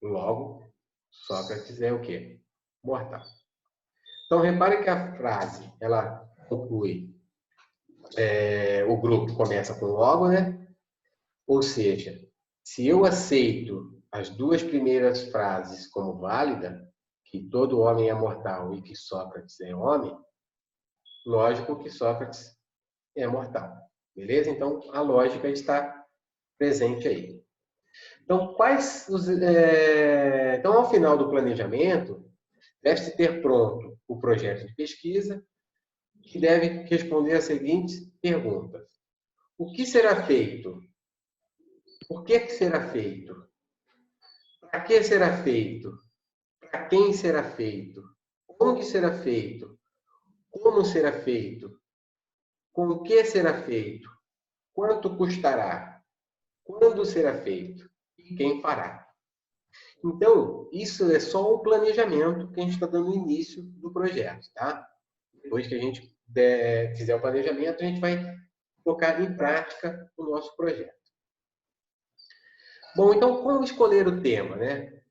Logo, Sócrates é o quê? Mortal. Então, repare que a frase, ela conclui, o grupo começa com logo, né? Ou seja, se eu aceito as duas primeiras frases como válida, que todo homem é mortal e que Sócrates é homem, lógico que Sócrates é mortal. Beleza? Então, a lógica está presente aí. Então, então, ao final do planejamento, deve-se ter pronto o projeto de pesquisa, que deve responder as seguintes perguntas. O que será feito? Por que será feito? Para que será feito? Para quem será feito? Onde será feito? Como será feito? Com o que será feito? Quanto custará? Quando será feito? E quem fará? Então, isso é só o planejamento que a gente está dando início do projeto, tá? Depois que a gente fizer o planejamento, a gente vai colocar em prática o nosso projeto. Bom, então, como escolher o tema, né?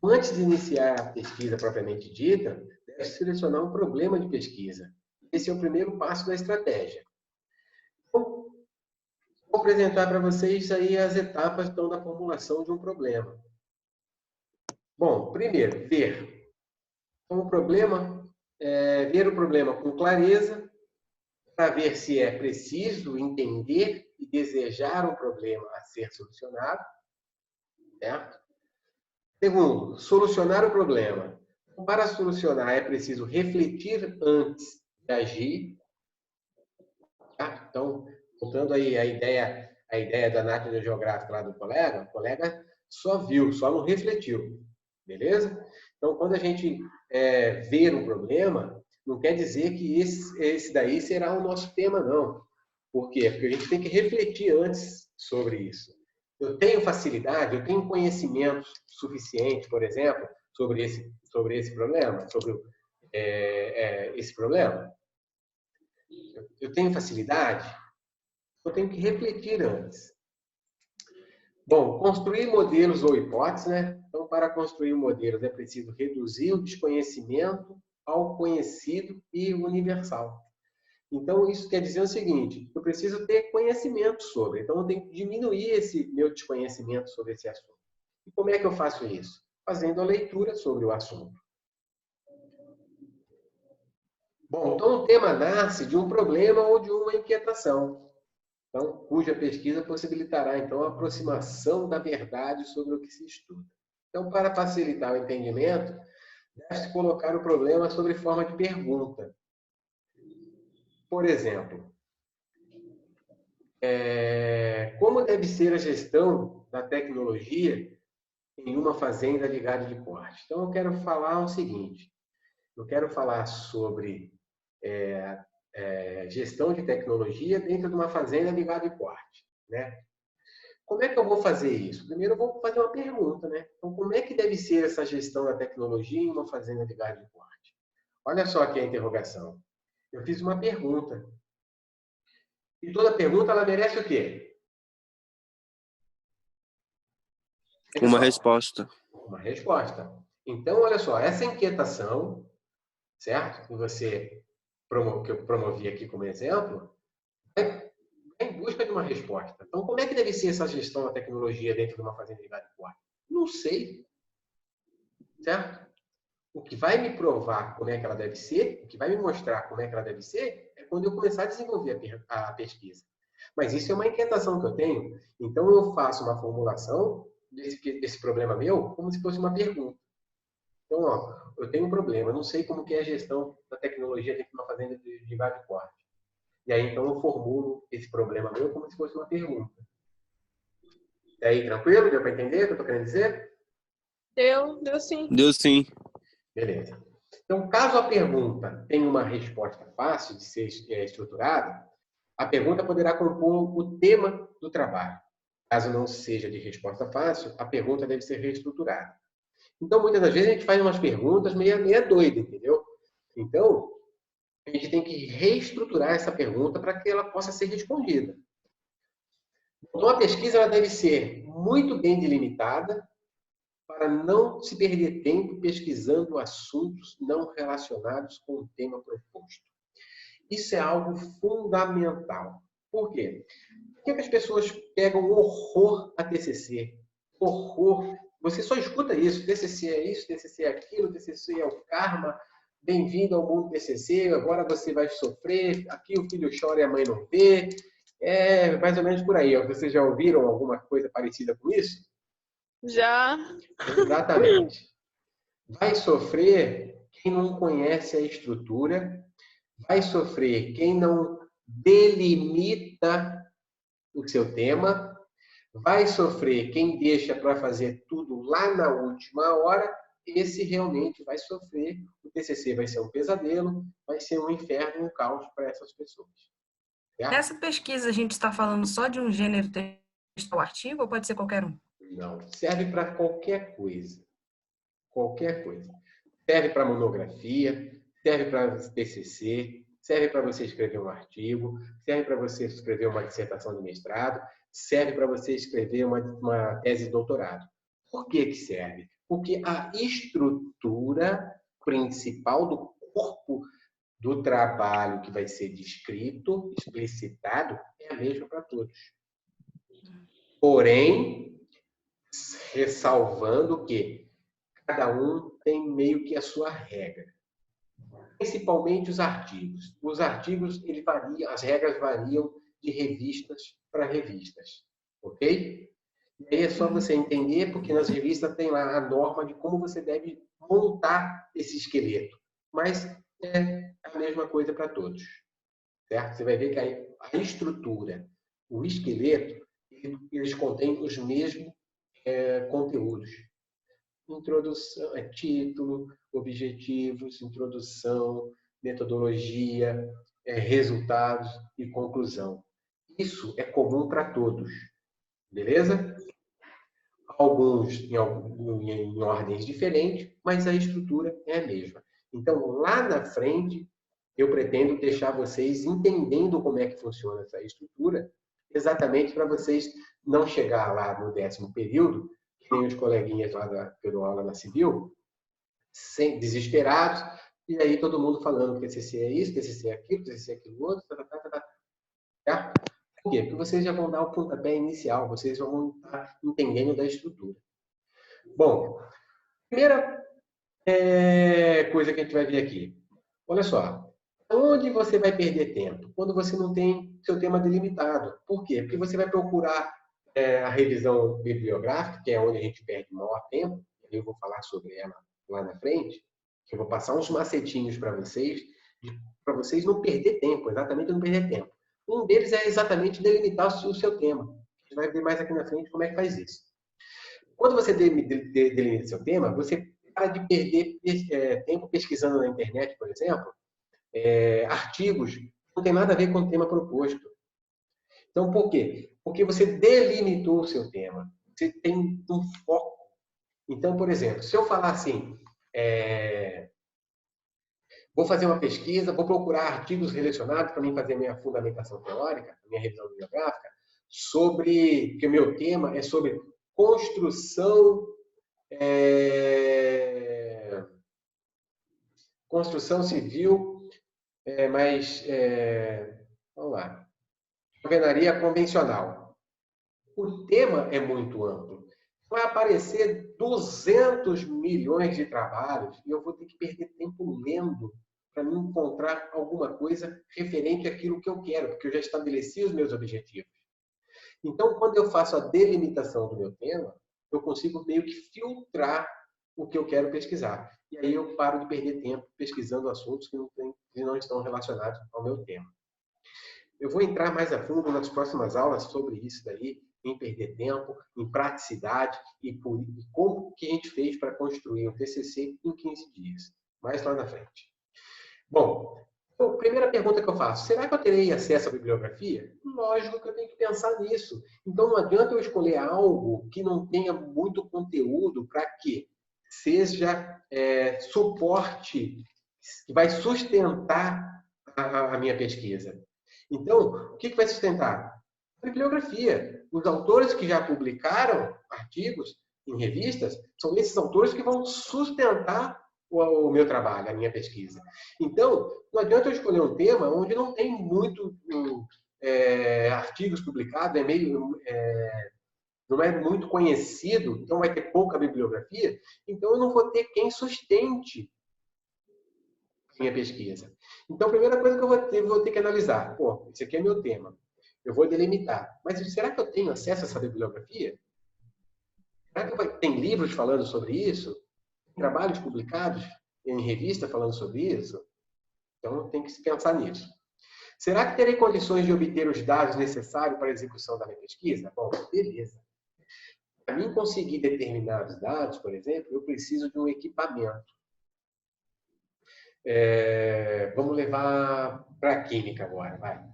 Antes de iniciar a pesquisa propriamente dita, deve selecionar um problema de pesquisa. Esse é o primeiro passo da estratégia. Então, vou apresentar para vocês aí as etapas então, da formulação de um problema. Bom, primeiro, ver. Então, ver o problema com clareza, para ver se é preciso entender e desejar um problema a ser solucionado, certo? Segundo, solucionar o problema. Então, para solucionar, é preciso refletir antes de agir. Tá? Então, voltando aí a ideia da análise geográfica lá do colega, o colega só viu, só não refletiu. Beleza? Então, quando a gente ver um problema, não quer dizer que esse daí será o nosso tema, não. Por quê? Porque a gente tem que refletir antes sobre isso. Eu tenho facilidade, eu tenho conhecimento suficiente, por exemplo, sobre esse problema, esse problema. Eu tenho facilidade, eu tenho que refletir antes. Bom, construir modelos ou hipóteses, né? Então, para construir modelos é preciso reduzir o desconhecimento ao conhecido e universal. Então, isso quer dizer o seguinte, eu preciso ter conhecimento sobre, então eu tenho que diminuir esse meu desconhecimento sobre esse assunto. E como é que eu faço isso? Fazendo a leitura sobre o assunto. Bom, então o tema nasce de um problema ou de uma inquietação, então, cuja pesquisa possibilitará, então, a aproximação da verdade sobre o que se estuda. Então, para facilitar o entendimento, deve-se colocar o problema sob forma de pergunta. Por exemplo, como deve ser a gestão da tecnologia em uma fazenda de gado de corte? Então, eu quero falar o seguinte, eu quero falar sobre gestão de tecnologia dentro de uma fazenda de gado de corte, né? Como é que eu vou fazer isso? Primeiro, eu vou fazer uma pergunta, né? Então, como é que deve ser essa gestão da tecnologia em uma fazenda de gado de corte? Olha só aqui a interrogação. Eu fiz uma pergunta. E toda pergunta, ela merece o quê? Uma resposta. Uma resposta. Então, olha só, essa inquietação, certo? Que eu promovi aqui como exemplo, é em busca de uma resposta. Então, como é que deve ser essa gestão da tecnologia dentro de uma fazenda de gado de corte? Não sei. Certo? O que vai me provar como é que ela deve ser, o que vai me mostrar como é que ela deve ser, é quando eu começar a desenvolver a pesquisa. Mas isso é uma inquietação que eu tenho. Então, eu faço uma formulação desse problema meu como se fosse uma pergunta. Então, ó, eu tenho um problema, eu não sei como que é a gestão da tecnologia dentro de uma fazenda de gado de corte. E aí, então, eu formulo esse problema meu como se fosse uma pergunta. E aí, tranquilo? Deu para entender o que eu estou querendo dizer? Deu sim. Deu sim. Beleza. Então, caso a pergunta tenha uma resposta fácil de ser estruturada, a pergunta poderá compor o tema do trabalho. Caso não seja de resposta fácil, a pergunta deve ser reestruturada. Então, muitas das vezes, a gente faz umas perguntas meia doida, entendeu? Então, a gente tem que reestruturar essa pergunta para que ela possa ser respondida. Então, a pesquisa ela deve ser muito bem delimitada para não se perder tempo pesquisando assuntos não relacionados com o tema proposto. Isso é algo fundamental. Por quê? Por que as pessoas pegam horror a TCC? Horror. Você só escuta isso. TCC é isso, TCC é aquilo, TCC é o karma. Bem-vindo ao mundo TCC. Agora você vai sofrer. Aqui o filho chora e a mãe não vê. É mais ou menos por aí. Vocês já ouviram alguma coisa parecida com isso? Já. Exatamente. Vai sofrer quem não conhece a estrutura, vai sofrer quem não delimita o seu tema, vai sofrer quem deixa para fazer tudo lá na última hora, esse realmente vai sofrer. O TCC vai ser um pesadelo, vai ser um inferno, um caos para essas pessoas. Certo? Nessa pesquisa, a gente está falando só de um gênero textual artigo ou pode ser qualquer um? Não, serve para qualquer coisa. Qualquer coisa. Serve para monografia, serve para TCC, serve para você escrever um artigo, serve para você escrever uma dissertação de mestrado, serve para você escrever uma tese de doutorado. Por que serve? Porque a estrutura principal do corpo do trabalho que vai ser descrito, explicitado, é a mesma para todos. Porém, ressalvando que cada um tem meio que a sua regra. Principalmente os artigos. Os artigos, ele varia, as regras variam de revistas para revistas. Ok? E aí é só você entender, porque nas revistas tem lá a norma de como você deve montar esse esqueleto. Mas é a mesma coisa para todos. Certo? Você vai ver que a estrutura, o esqueleto, eles contêm os mesmos conteúdos. Introdução, título, objetivos, introdução, metodologia, resultados e conclusão. Isso é comum para todos. Beleza? Alguns em ordens diferentes, mas a estrutura é a mesma. Então, lá na frente, eu pretendo deixar vocês entendendo como é que funciona essa estrutura, exatamente para vocês não chegar lá no 10º período, que nem os coleguinhas lá que eu dou aula na Civil, desesperados, e aí todo mundo falando que TCC é isso, TCC é aquilo, TCC é aquilo outro, tá? Por quê? Porque vocês já vão dar o pontapé inicial, vocês vão estar entendendo da estrutura. Bom, primeira coisa que a gente vai ver aqui. Olha só, onde você vai perder tempo? Quando você não tem seu tema delimitado. Por quê? Porque você vai procurar a revisão bibliográfica, que é onde a gente perde maior tempo, eu vou falar sobre ela lá na frente, que eu vou passar uns macetinhos para vocês não perder tempo, exatamente não perder tempo. Um deles é exatamente delimitar o seu tema. A gente vai ver mais aqui na frente como é que faz isso. Quando você delimita seu tema, você para de perder tempo pesquisando na internet, por exemplo, artigos que não tem nada a ver com o tema proposto. Então, por quê? Porque você delimitou o seu tema. Você tem um foco. Então, por exemplo, se eu falar assim, vou fazer uma pesquisa, vou procurar artigos relacionados para mim fazer minha fundamentação teórica, minha revisão bibliográfica, que o meu tema é sobre construção civil, vamos lá, alvenaria convencional. O tema é muito amplo. Vai aparecer 200 milhões de trabalhos e eu vou ter que perder tempo lendo para me encontrar alguma coisa referente àquilo que eu quero, porque eu já estabeleci os meus objetivos. Então, quando eu faço a delimitação do meu tema, eu consigo meio que filtrar o que eu quero pesquisar. E aí eu paro de perder tempo pesquisando assuntos que não estão relacionados ao meu tema. Eu vou entrar mais a fundo nas próximas aulas sobre isso daí, em perder tempo, em praticidade e como que a gente fez para construir um TCC em 15 dias. Mais lá na frente. Bom, a primeira pergunta que eu faço, será que eu terei acesso à bibliografia? Lógico que eu tenho que pensar nisso. Então não adianta eu escolher algo que não tenha muito conteúdo para que seja suporte, que vai sustentar a minha pesquisa. Então, o que vai sustentar? A bibliografia. Os autores que já publicaram artigos em revistas são esses autores que vão sustentar o meu trabalho, a minha pesquisa. Então, não adianta eu escolher um tema onde não tem muito artigos publicados, não é muito conhecido, então vai ter pouca bibliografia, então eu não vou ter quem sustente a minha pesquisa. Então, a primeira coisa que eu vou ter que analisar, esse aqui é meu tema, eu vou delimitar, mas será que eu tenho acesso a essa bibliografia? Será que tem livros falando sobre isso? Trabalhos publicados em revista falando sobre isso? Então, tem que se pensar nisso. Será que terei condições de obter os dados necessários para a execução da minha pesquisa? Bom, beleza. Para mim conseguir determinados dados, por exemplo, eu preciso de um equipamento. Vamos levar para a química agora, vai.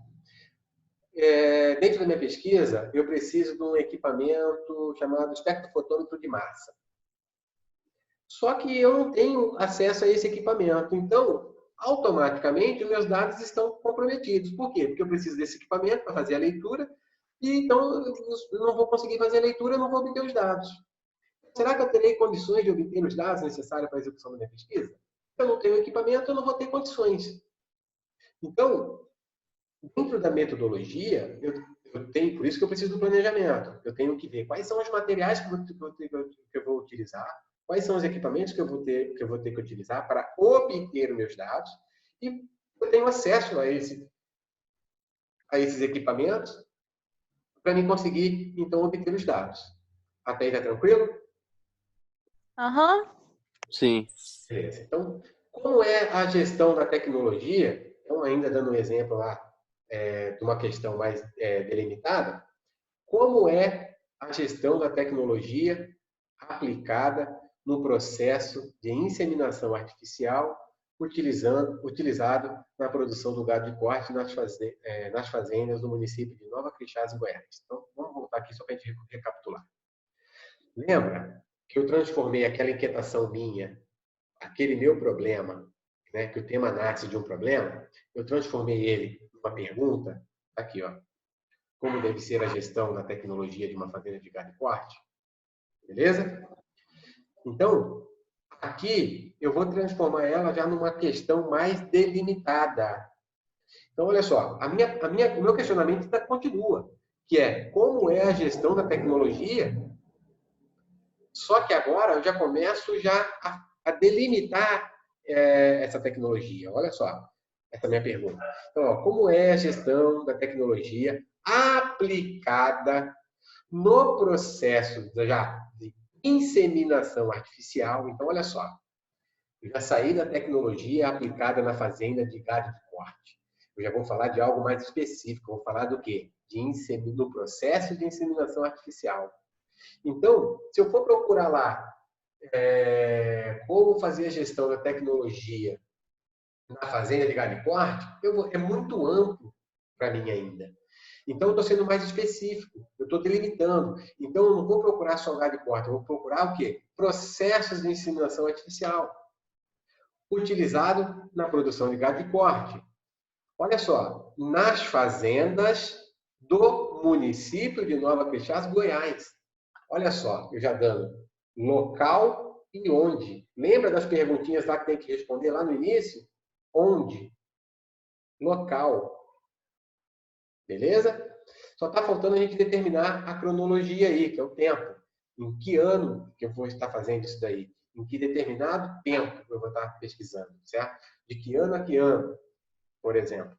Dentro da minha pesquisa, eu preciso de um equipamento chamado espectrofotômetro de massa. Só que eu não tenho acesso a esse equipamento. Então, automaticamente, os meus dados estão comprometidos. Por quê? Porque eu preciso desse equipamento para fazer a leitura, e então eu não vou conseguir fazer a leitura, eu não vou obter os dados. Será que eu terei condições de obter os dados necessários para a execução da minha pesquisa? Se eu não tenho equipamento, eu não vou ter condições. Então, dentro da metodologia, eu tenho, por isso que eu preciso do planejamento. Eu tenho que ver quais são os materiais que eu vou utilizar, quais são os equipamentos que eu vou ter que utilizar para obter os meus dados, e eu tenho acesso a esses equipamentos para mim conseguir, então, obter os dados. Até aí tá tranquilo? Aham. Sim. Beleza. Então, como é a gestão da tecnologia? Então, ainda dando um exemplo lá de uma questão mais delimitada, como é a gestão da tecnologia aplicada no processo de inseminação artificial utilizado na produção do gado de corte nas fazendas do município de Nova Crixás, em Goiás. Então, vamos voltar aqui só para a gente recapitular. Lembra que eu transformei aquela inquietação minha, aquele meu problema, né, que o tema nasce de um problema, eu transformei ele numa pergunta, aqui, ó, como deve ser a gestão da tecnologia de uma fazenda de gado de corte? Beleza? Então, aqui eu vou transformar ela já numa questão mais delimitada. Então, olha só, o meu questionamento continua, que é como é a gestão da tecnologia, só que agora eu já começo a delimitar essa tecnologia. Olha só, essa é a minha pergunta. Então, ó, como é a gestão da tecnologia aplicada no processo já de inseminação artificial? Então, olha só, eu já saí da tecnologia aplicada na fazenda de gado de corte. Eu já vou falar de algo mais específico. Vou falar do quê? Do processo de inseminação artificial. Então, se eu for procurar lá como fazer a gestão da tecnologia na fazenda de gado de corte, é muito amplo para mim ainda. Então, eu estou sendo mais específico, eu estou delimitando. Então, eu não vou procurar só gado de corte, eu vou procurar o quê? Processos de inseminação artificial utilizado na produção de gado de corte. Olha só, nas fazendas do município de Nova Crixás, Goiás. Olha só, eu já dando local e onde. Lembra das perguntinhas lá que tem que responder lá no início? Onde? Local. Beleza? Só está faltando a gente determinar a cronologia aí, que é o tempo. Em que ano que eu vou estar fazendo isso daí? Em que determinado tempo eu vou estar pesquisando, certo? De que ano a que ano, por exemplo.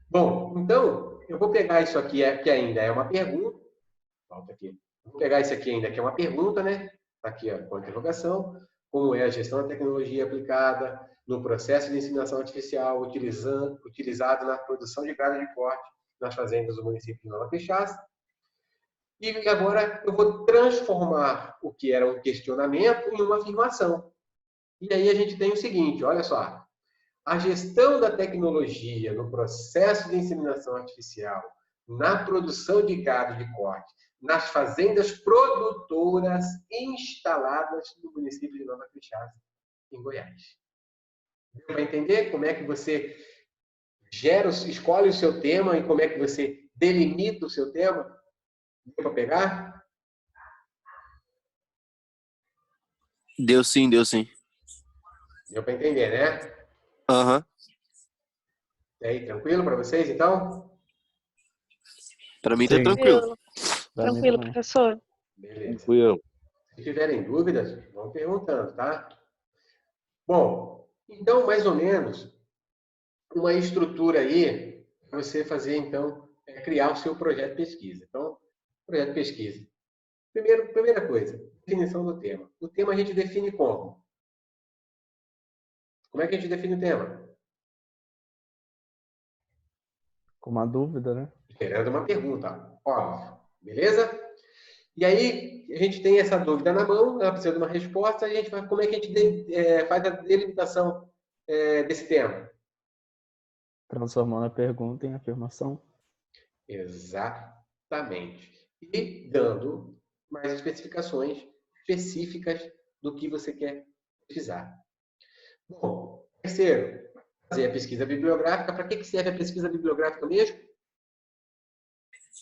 Bom, então, eu vou pegar isso aqui, que ainda é uma pergunta. Volta aqui. Vou pegar isso aqui ainda, que é uma pergunta, né? Aqui, ó, com interrogação. Como é a gestão da tecnologia aplicada no processo de inseminação artificial utilizado na produção de gado de corte nas fazendas do município de Nova Crixás? E agora eu vou transformar o que era um questionamento em uma afirmação. E aí a gente tem o seguinte, olha só. A gestão da tecnologia no processo de inseminação artificial na produção de gado de corte nas fazendas produtoras instaladas no município de Nova Crixás, em Goiás. Deu para entender como é que você escolhe o seu tema e como é que você delimita o seu tema? Deu para pegar? Deu sim, deu sim. Deu para entender, né? Aham. E aí, tranquilo para vocês, então? Pra mim tá Sim. tranquilo. Tranquilo, professor. Beleza. Tranquilo. Se tiverem dúvidas, vão perguntando, tá? Bom, então, mais ou menos, uma estrutura aí para você fazer, então, criar o seu projeto de pesquisa. Então, projeto de pesquisa. Primeira coisa, definição do tema. O tema a gente define como? Como é que a gente define o tema? Com uma dúvida, né? Esperando uma pergunta, óbvio. Beleza? E aí, a gente tem essa dúvida na mão, ela precisa de uma resposta, a gente vai, como é que a gente faz a delimitação desse tema? Transformando a pergunta em afirmação. Exatamente. E dando mais especificações específicas do que você quer pesquisar. Bom, terceiro, fazer a pesquisa bibliográfica. Para que serve a pesquisa bibliográfica mesmo?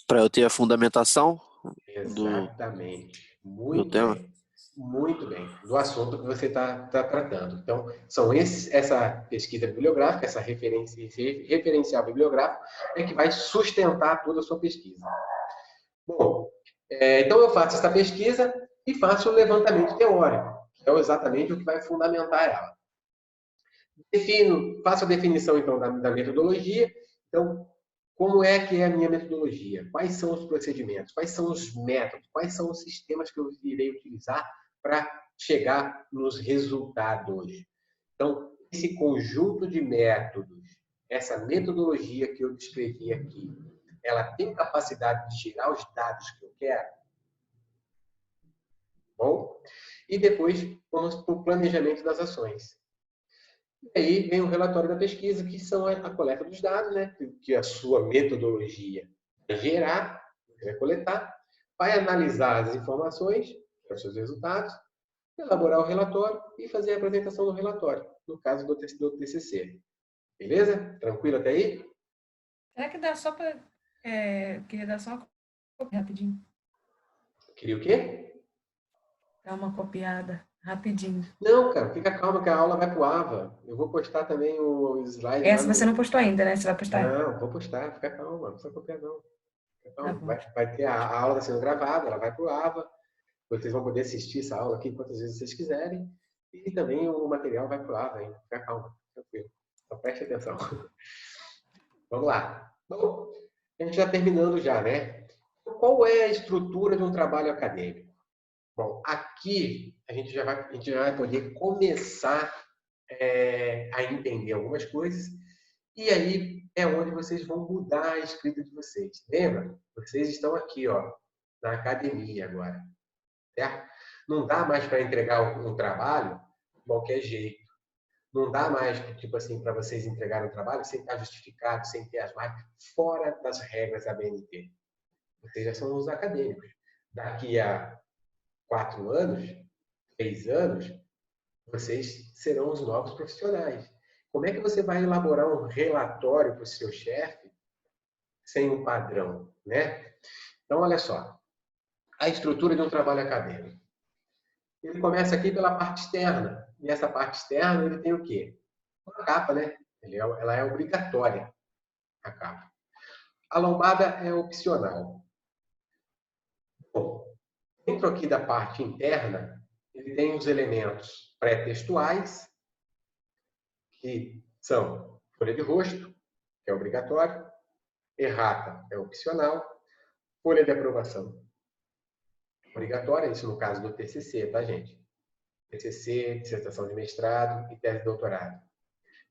Para eu ter a fundamentação Exatamente. do Muito tema. bem. Muito bem. Do assunto que você está tratando. Então, são essa pesquisa bibliográfica, essa referencial bibliográfico, é que vai sustentar toda a sua pesquisa. Bom, então eu faço essa pesquisa e faço o levantamento teórico, que é exatamente o que vai fundamentar ela. Faço a definição, então, da metodologia. Então, como é que é a minha metodologia? Quais são os procedimentos? Quais são os métodos? Quais são os sistemas que eu irei utilizar para chegar nos resultados? Então, esse conjunto de métodos, essa metodologia que eu descrevi aqui, ela tem capacidade de tirar os dados que eu quero? Bom, e depois vamos para o planejamento das ações. E aí vem o relatório da pesquisa, que são a coleta dos dados, né? Que a sua metodologia vai gerar, vai coletar, vai analisar as informações, os seus resultados, elaborar o relatório e fazer a apresentação do relatório, no caso do TCC. Beleza? Tranquilo até aí? Será que dá só para... queria dar só uma copia rapidinho. Queria o quê? Dar uma copiada rapidinho. Não, cara, fica calma que a aula vai pro AVA. Eu vou postar também o slide. Essa você não postou ainda, né? Você vai postar? Não, vou postar, fica calma, não precisa copiar não. Fica calma. Tá Vai ter a aula está sendo gravada, ela vai pro AVA. Vocês vão poder assistir essa aula aqui quantas vezes vocês quiserem. E também o material vai pro AVA ainda. Fica calma, tranquilo. Então preste atenção. Vamos lá. Bom, a gente já terminando já, né? Qual é a estrutura de um trabalho acadêmico? Bom, aqui a gente já vai poder começar a entender algumas coisas, e aí é onde vocês vão mudar a escrita de vocês. Lembra? Vocês estão aqui, ó, na academia agora, certo? Não dá mais para entregar um trabalho de qualquer jeito. Não dá mais, tipo assim, para vocês entregarem um trabalho sem estar justificado, sem ter as marcas, fora das regras da BNT. Vocês já são os acadêmicos. Daqui a 4 anos, 3 anos, vocês serão os novos profissionais. Como é que você vai elaborar um relatório para o seu chefe sem um padrão, né? Então, olha só. A estrutura de um trabalho acadêmico. Ele começa aqui pela parte externa. E essa parte externa, ele tem o quê? Uma capa, né? Ela é obrigatória, a capa. A lombada é opcional. Bom, dentro aqui da parte interna, ele tem os elementos pré-textuais, que são folha de rosto, que é obrigatório, errata é opcional, folha de aprovação obrigatória, isso no caso do TCC, tá, gente? TCC, dissertação de mestrado e tese de doutorado.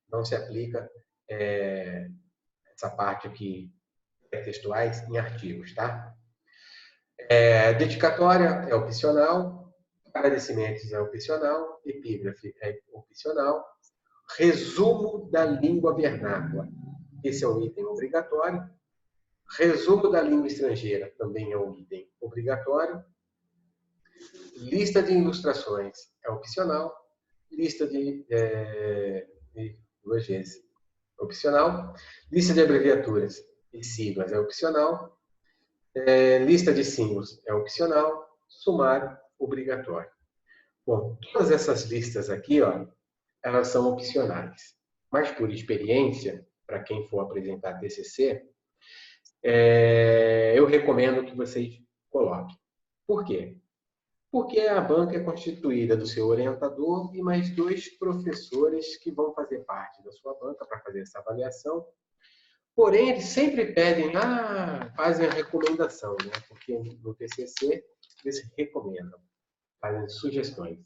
Não se aplica essa parte aqui, pré-textuais, em artigos, tá? Dedicatória é opcional, agradecimentos é opcional, epígrafe é opcional, resumo da língua vernácula, esse é um item obrigatório, resumo da língua estrangeira também é um item obrigatório, lista de ilustrações é opcional, lista de duas vezes opcional, lista de abreviaturas e siglas é opcional, lista de símbolos é opcional, sumário obrigatório. Bom, todas essas listas aqui, ó, elas são opcionais. Mas por experiência, para quem for apresentar TCC, eu recomendo que vocês coloquem. Por quê? Porque a banca é constituída do seu orientador e mais 2 professores que vão fazer parte da sua banca para fazer essa avaliação. Porém, eles sempre pedem, fazem a recomendação, né? Porque no TCC eles recomendam, fazem sugestões.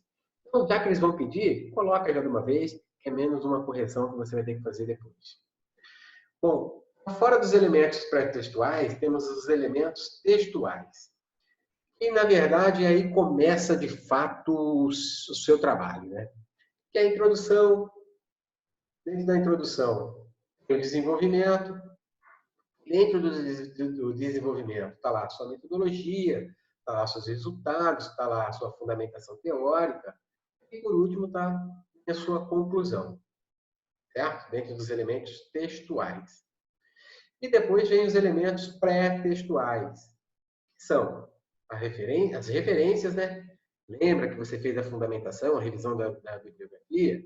Então, já que eles vão pedir, coloca já de uma vez, que é menos uma correção que você vai ter que fazer depois. Bom, fora dos elementos pré-textuais, temos os elementos textuais. E, na verdade, aí começa, de fato, o seu trabalho, né? Que é a introdução. Desde a introdução, tem o desenvolvimento. Dentro do desenvolvimento está lá a sua metodologia, está lá seus resultados, está lá a sua fundamentação teórica. E por último está a sua conclusão, certo? Dentro dos elementos textuais. E depois vem os elementos pré-textuais, que são as referências, né? Lembra que você fez a fundamentação, a revisão da bibliografia?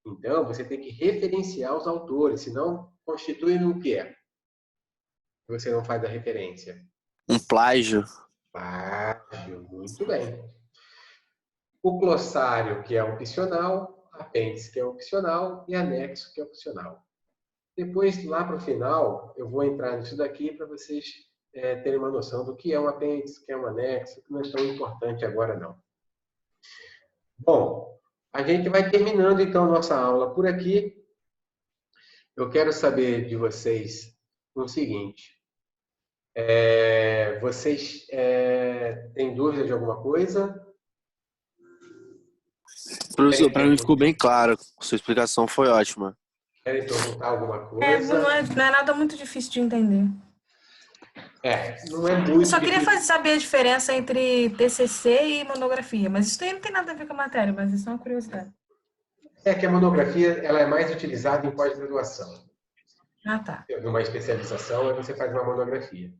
Então, você tem que referenciar os autores, senão constitui no que é? Você não faz a referência. Um plágio. Plágio, muito bem. O glossário, que é opcional, apêndice, que é opcional, e anexo, que é opcional. Depois, lá para o final, eu vou entrar nisso daqui para vocês terem uma noção do que é um apêndice, o que é um anexo, que não é tão importante agora, não. Bom, a gente vai terminando, então, nossa aula por aqui. Eu quero saber de vocês o seguinte. Vocês têm dúvida de alguma coisa? Professor, para mim ficou bem claro. Sua explicação foi ótima. Querem perguntar alguma Não coisa? não é nada muito difícil de entender. Não é muito Eu só queria difícil. saber a diferença entre TCC e monografia, mas isso aí não tem nada a ver com a matéria, mas isso é uma curiosidade. Que a monografia ela é mais utilizada em pós-graduação. Ah, tá. Numa especialização, aí você faz uma monografia.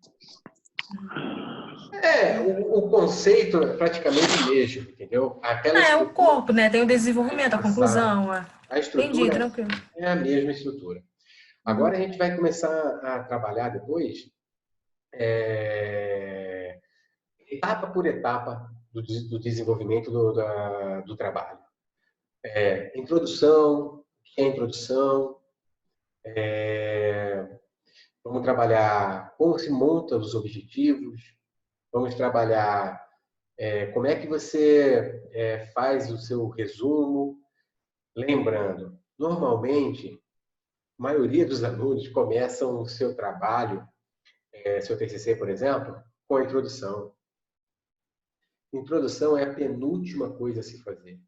O conceito é praticamente o mesmo, entendeu? É o corpo, né? Tem o desenvolvimento, a conclusão. A Entendi, estrutura tranquilo. é a mesma estrutura. Agora a gente vai começar a trabalhar depois, etapa por etapa do desenvolvimento do trabalho. Introdução, o que é introdução? Vamos trabalhar como se monta os objetivos, vamos trabalhar como é que você faz o seu resumo. Lembrando, normalmente, a maioria dos alunos começam o seu trabalho, seu TCC, por exemplo, com a introdução. Introdução é a penúltima coisa a se fazer.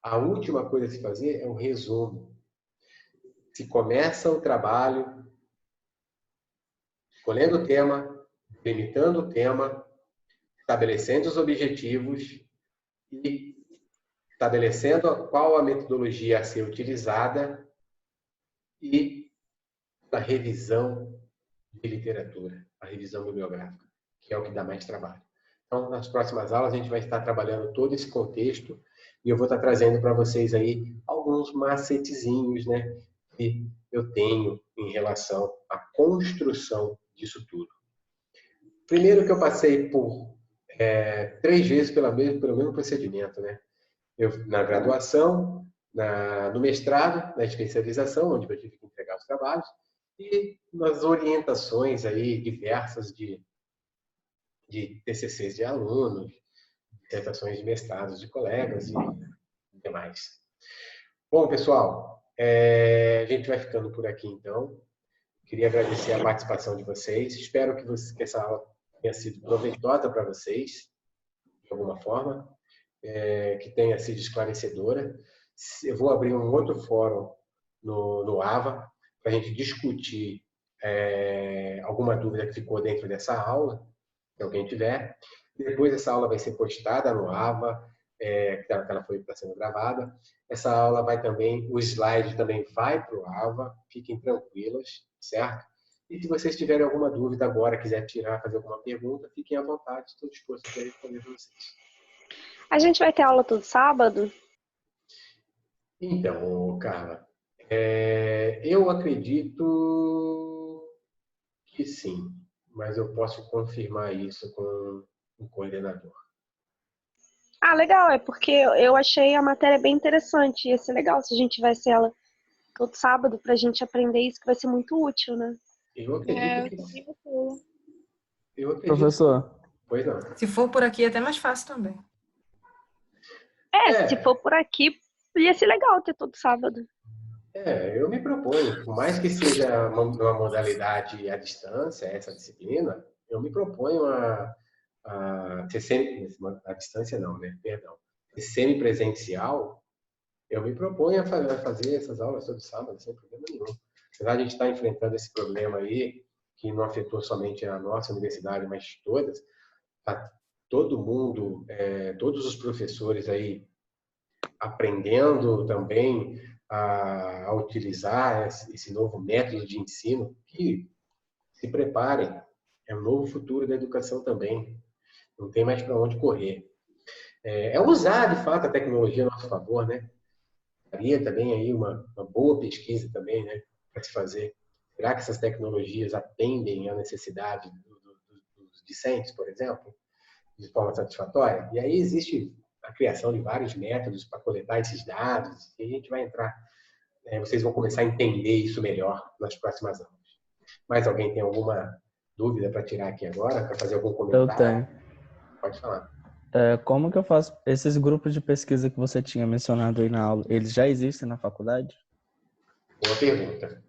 A última coisa a se fazer é o resumo. Se começa o trabalho escolhendo o tema, delimitando o tema, estabelecendo os objetivos e estabelecendo qual a metodologia a ser utilizada e a revisão de literatura, a revisão bibliográfica, que é o que dá mais trabalho. Então, nas próximas aulas, a gente vai estar trabalhando todo esse contexto e eu vou estar trazendo para vocês aí alguns macetezinhos, né, que eu tenho em relação à construção disso tudo. Primeiro que eu passei por 3 vezes pelo mesmo procedimento, né? Na graduação, no mestrado, na especialização, onde eu tive que entregar os trabalhos, e nas orientações aí diversas de TCCs de alunos, dissertações de mestrados de colegas e demais. Bom, pessoal, a gente vai ficando por aqui, então. Queria agradecer a participação de vocês. Espero que essa aula tenha sido proveitosa para vocês, de alguma forma, que tenha sido esclarecedora. Eu vou abrir um outro fórum no AVA para a gente discutir alguma dúvida que ficou dentro dessa aula, se alguém tiver. Depois essa aula vai ser postada no AVA, que ela está sendo gravada. Essa aula vai também, o slide também vai para o AVA, fiquem tranquilas, certo? E se vocês tiverem alguma dúvida agora, quiser fazer alguma pergunta, fiquem à vontade, estou disposto a responder para vocês. A gente vai ter aula todo sábado? Então, Carla, eu acredito que sim, mas eu posso confirmar isso com o coordenador. Ah, legal, é porque eu achei a matéria bem interessante. Ia ser legal se a gente tivesse ela todo sábado pra gente aprender isso, que vai ser muito útil, né? Eu acredito que sim. Eu acredito. Professor, Pois não. Se for por aqui, é até mais fácil também. Se for por aqui, ia ser legal ter todo sábado. Eu me proponho, por mais que seja uma modalidade à distância, essa disciplina, eu me proponho a distância não, né? Perdão. Semipresencial, eu me proponho a fazer essas aulas todo sábado, sem problema nenhum. Apesar de a gente estar enfrentando esse problema aí, que não afetou somente a nossa universidade, mas todas, tá todo mundo, todos os professores aí aprendendo também a utilizar esse novo método de ensino, que se preparem, é o novo futuro da educação também, não tem mais para onde correr. É usar, de fato, a tecnologia a nosso favor, né? Haria também aí uma boa pesquisa também, né, para se fazer. Será que essas tecnologias atendem à necessidade dos discentes, por exemplo, de forma satisfatória? E aí existe a criação de vários métodos para coletar esses dados, e a gente vai entrar, vocês vão começar a entender isso melhor nas próximas aulas. Mais alguém tem alguma dúvida para tirar aqui agora, para fazer algum comentário? Eu tenho. Pode falar. Como que eu faço? Esses grupos de pesquisa que você tinha mencionado aí na aula, eles já existem na faculdade? Boa pergunta.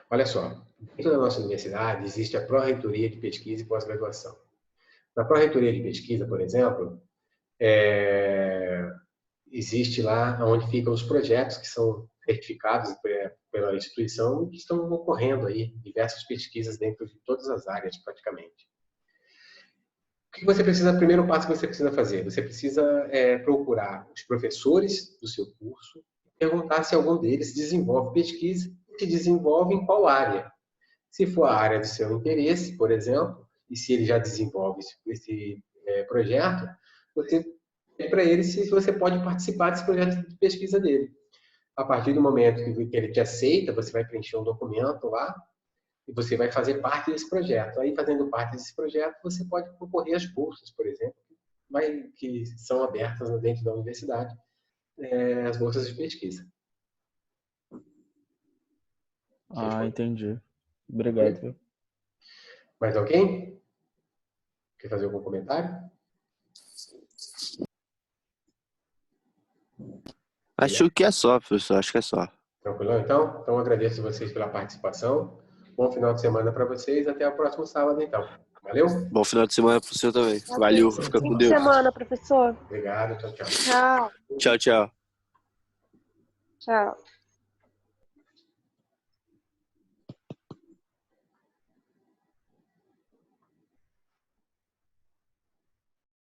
Olha só, dentro da nossa universidade existe a Pró-Reitoria de Pesquisa e Pós-Graduação. Na Pró-Reitoria de Pesquisa, por exemplo, existe lá onde ficam os projetos que são certificados pela instituição e que estão ocorrendo aí diversas pesquisas dentro de todas as áreas, praticamente. O que você precisa, o primeiro passo que você precisa fazer? Você precisa procurar os professores do seu curso e perguntar se algum deles desenvolve pesquisa e se desenvolve em qual área. Se for a área do seu interesse, por exemplo, e se ele já desenvolve esse projeto, você pede para ele se você pode participar desse projeto de pesquisa dele. A partir do momento que ele te aceita, você vai preencher um documento lá e você vai fazer parte desse projeto. Aí, fazendo parte desse projeto, você pode concorrer às bolsas, por exemplo, que são abertas dentro da universidade, as bolsas de pesquisa. Entendi. Obrigado. Viu? Mais alguém? Quer fazer algum comentário? Acho que é só, professor. Acho que é só. Tranquilão, então? Então, agradeço vocês pela participação. Bom final de semana para vocês. Até o próximo sábado, então. Valeu? Bom final de semana para o senhor também. Valeu. Fica com Fim de Deus. semana, professor. Obrigado. Tchau, tchau. Tchau. Tchau, tchau. Tchau.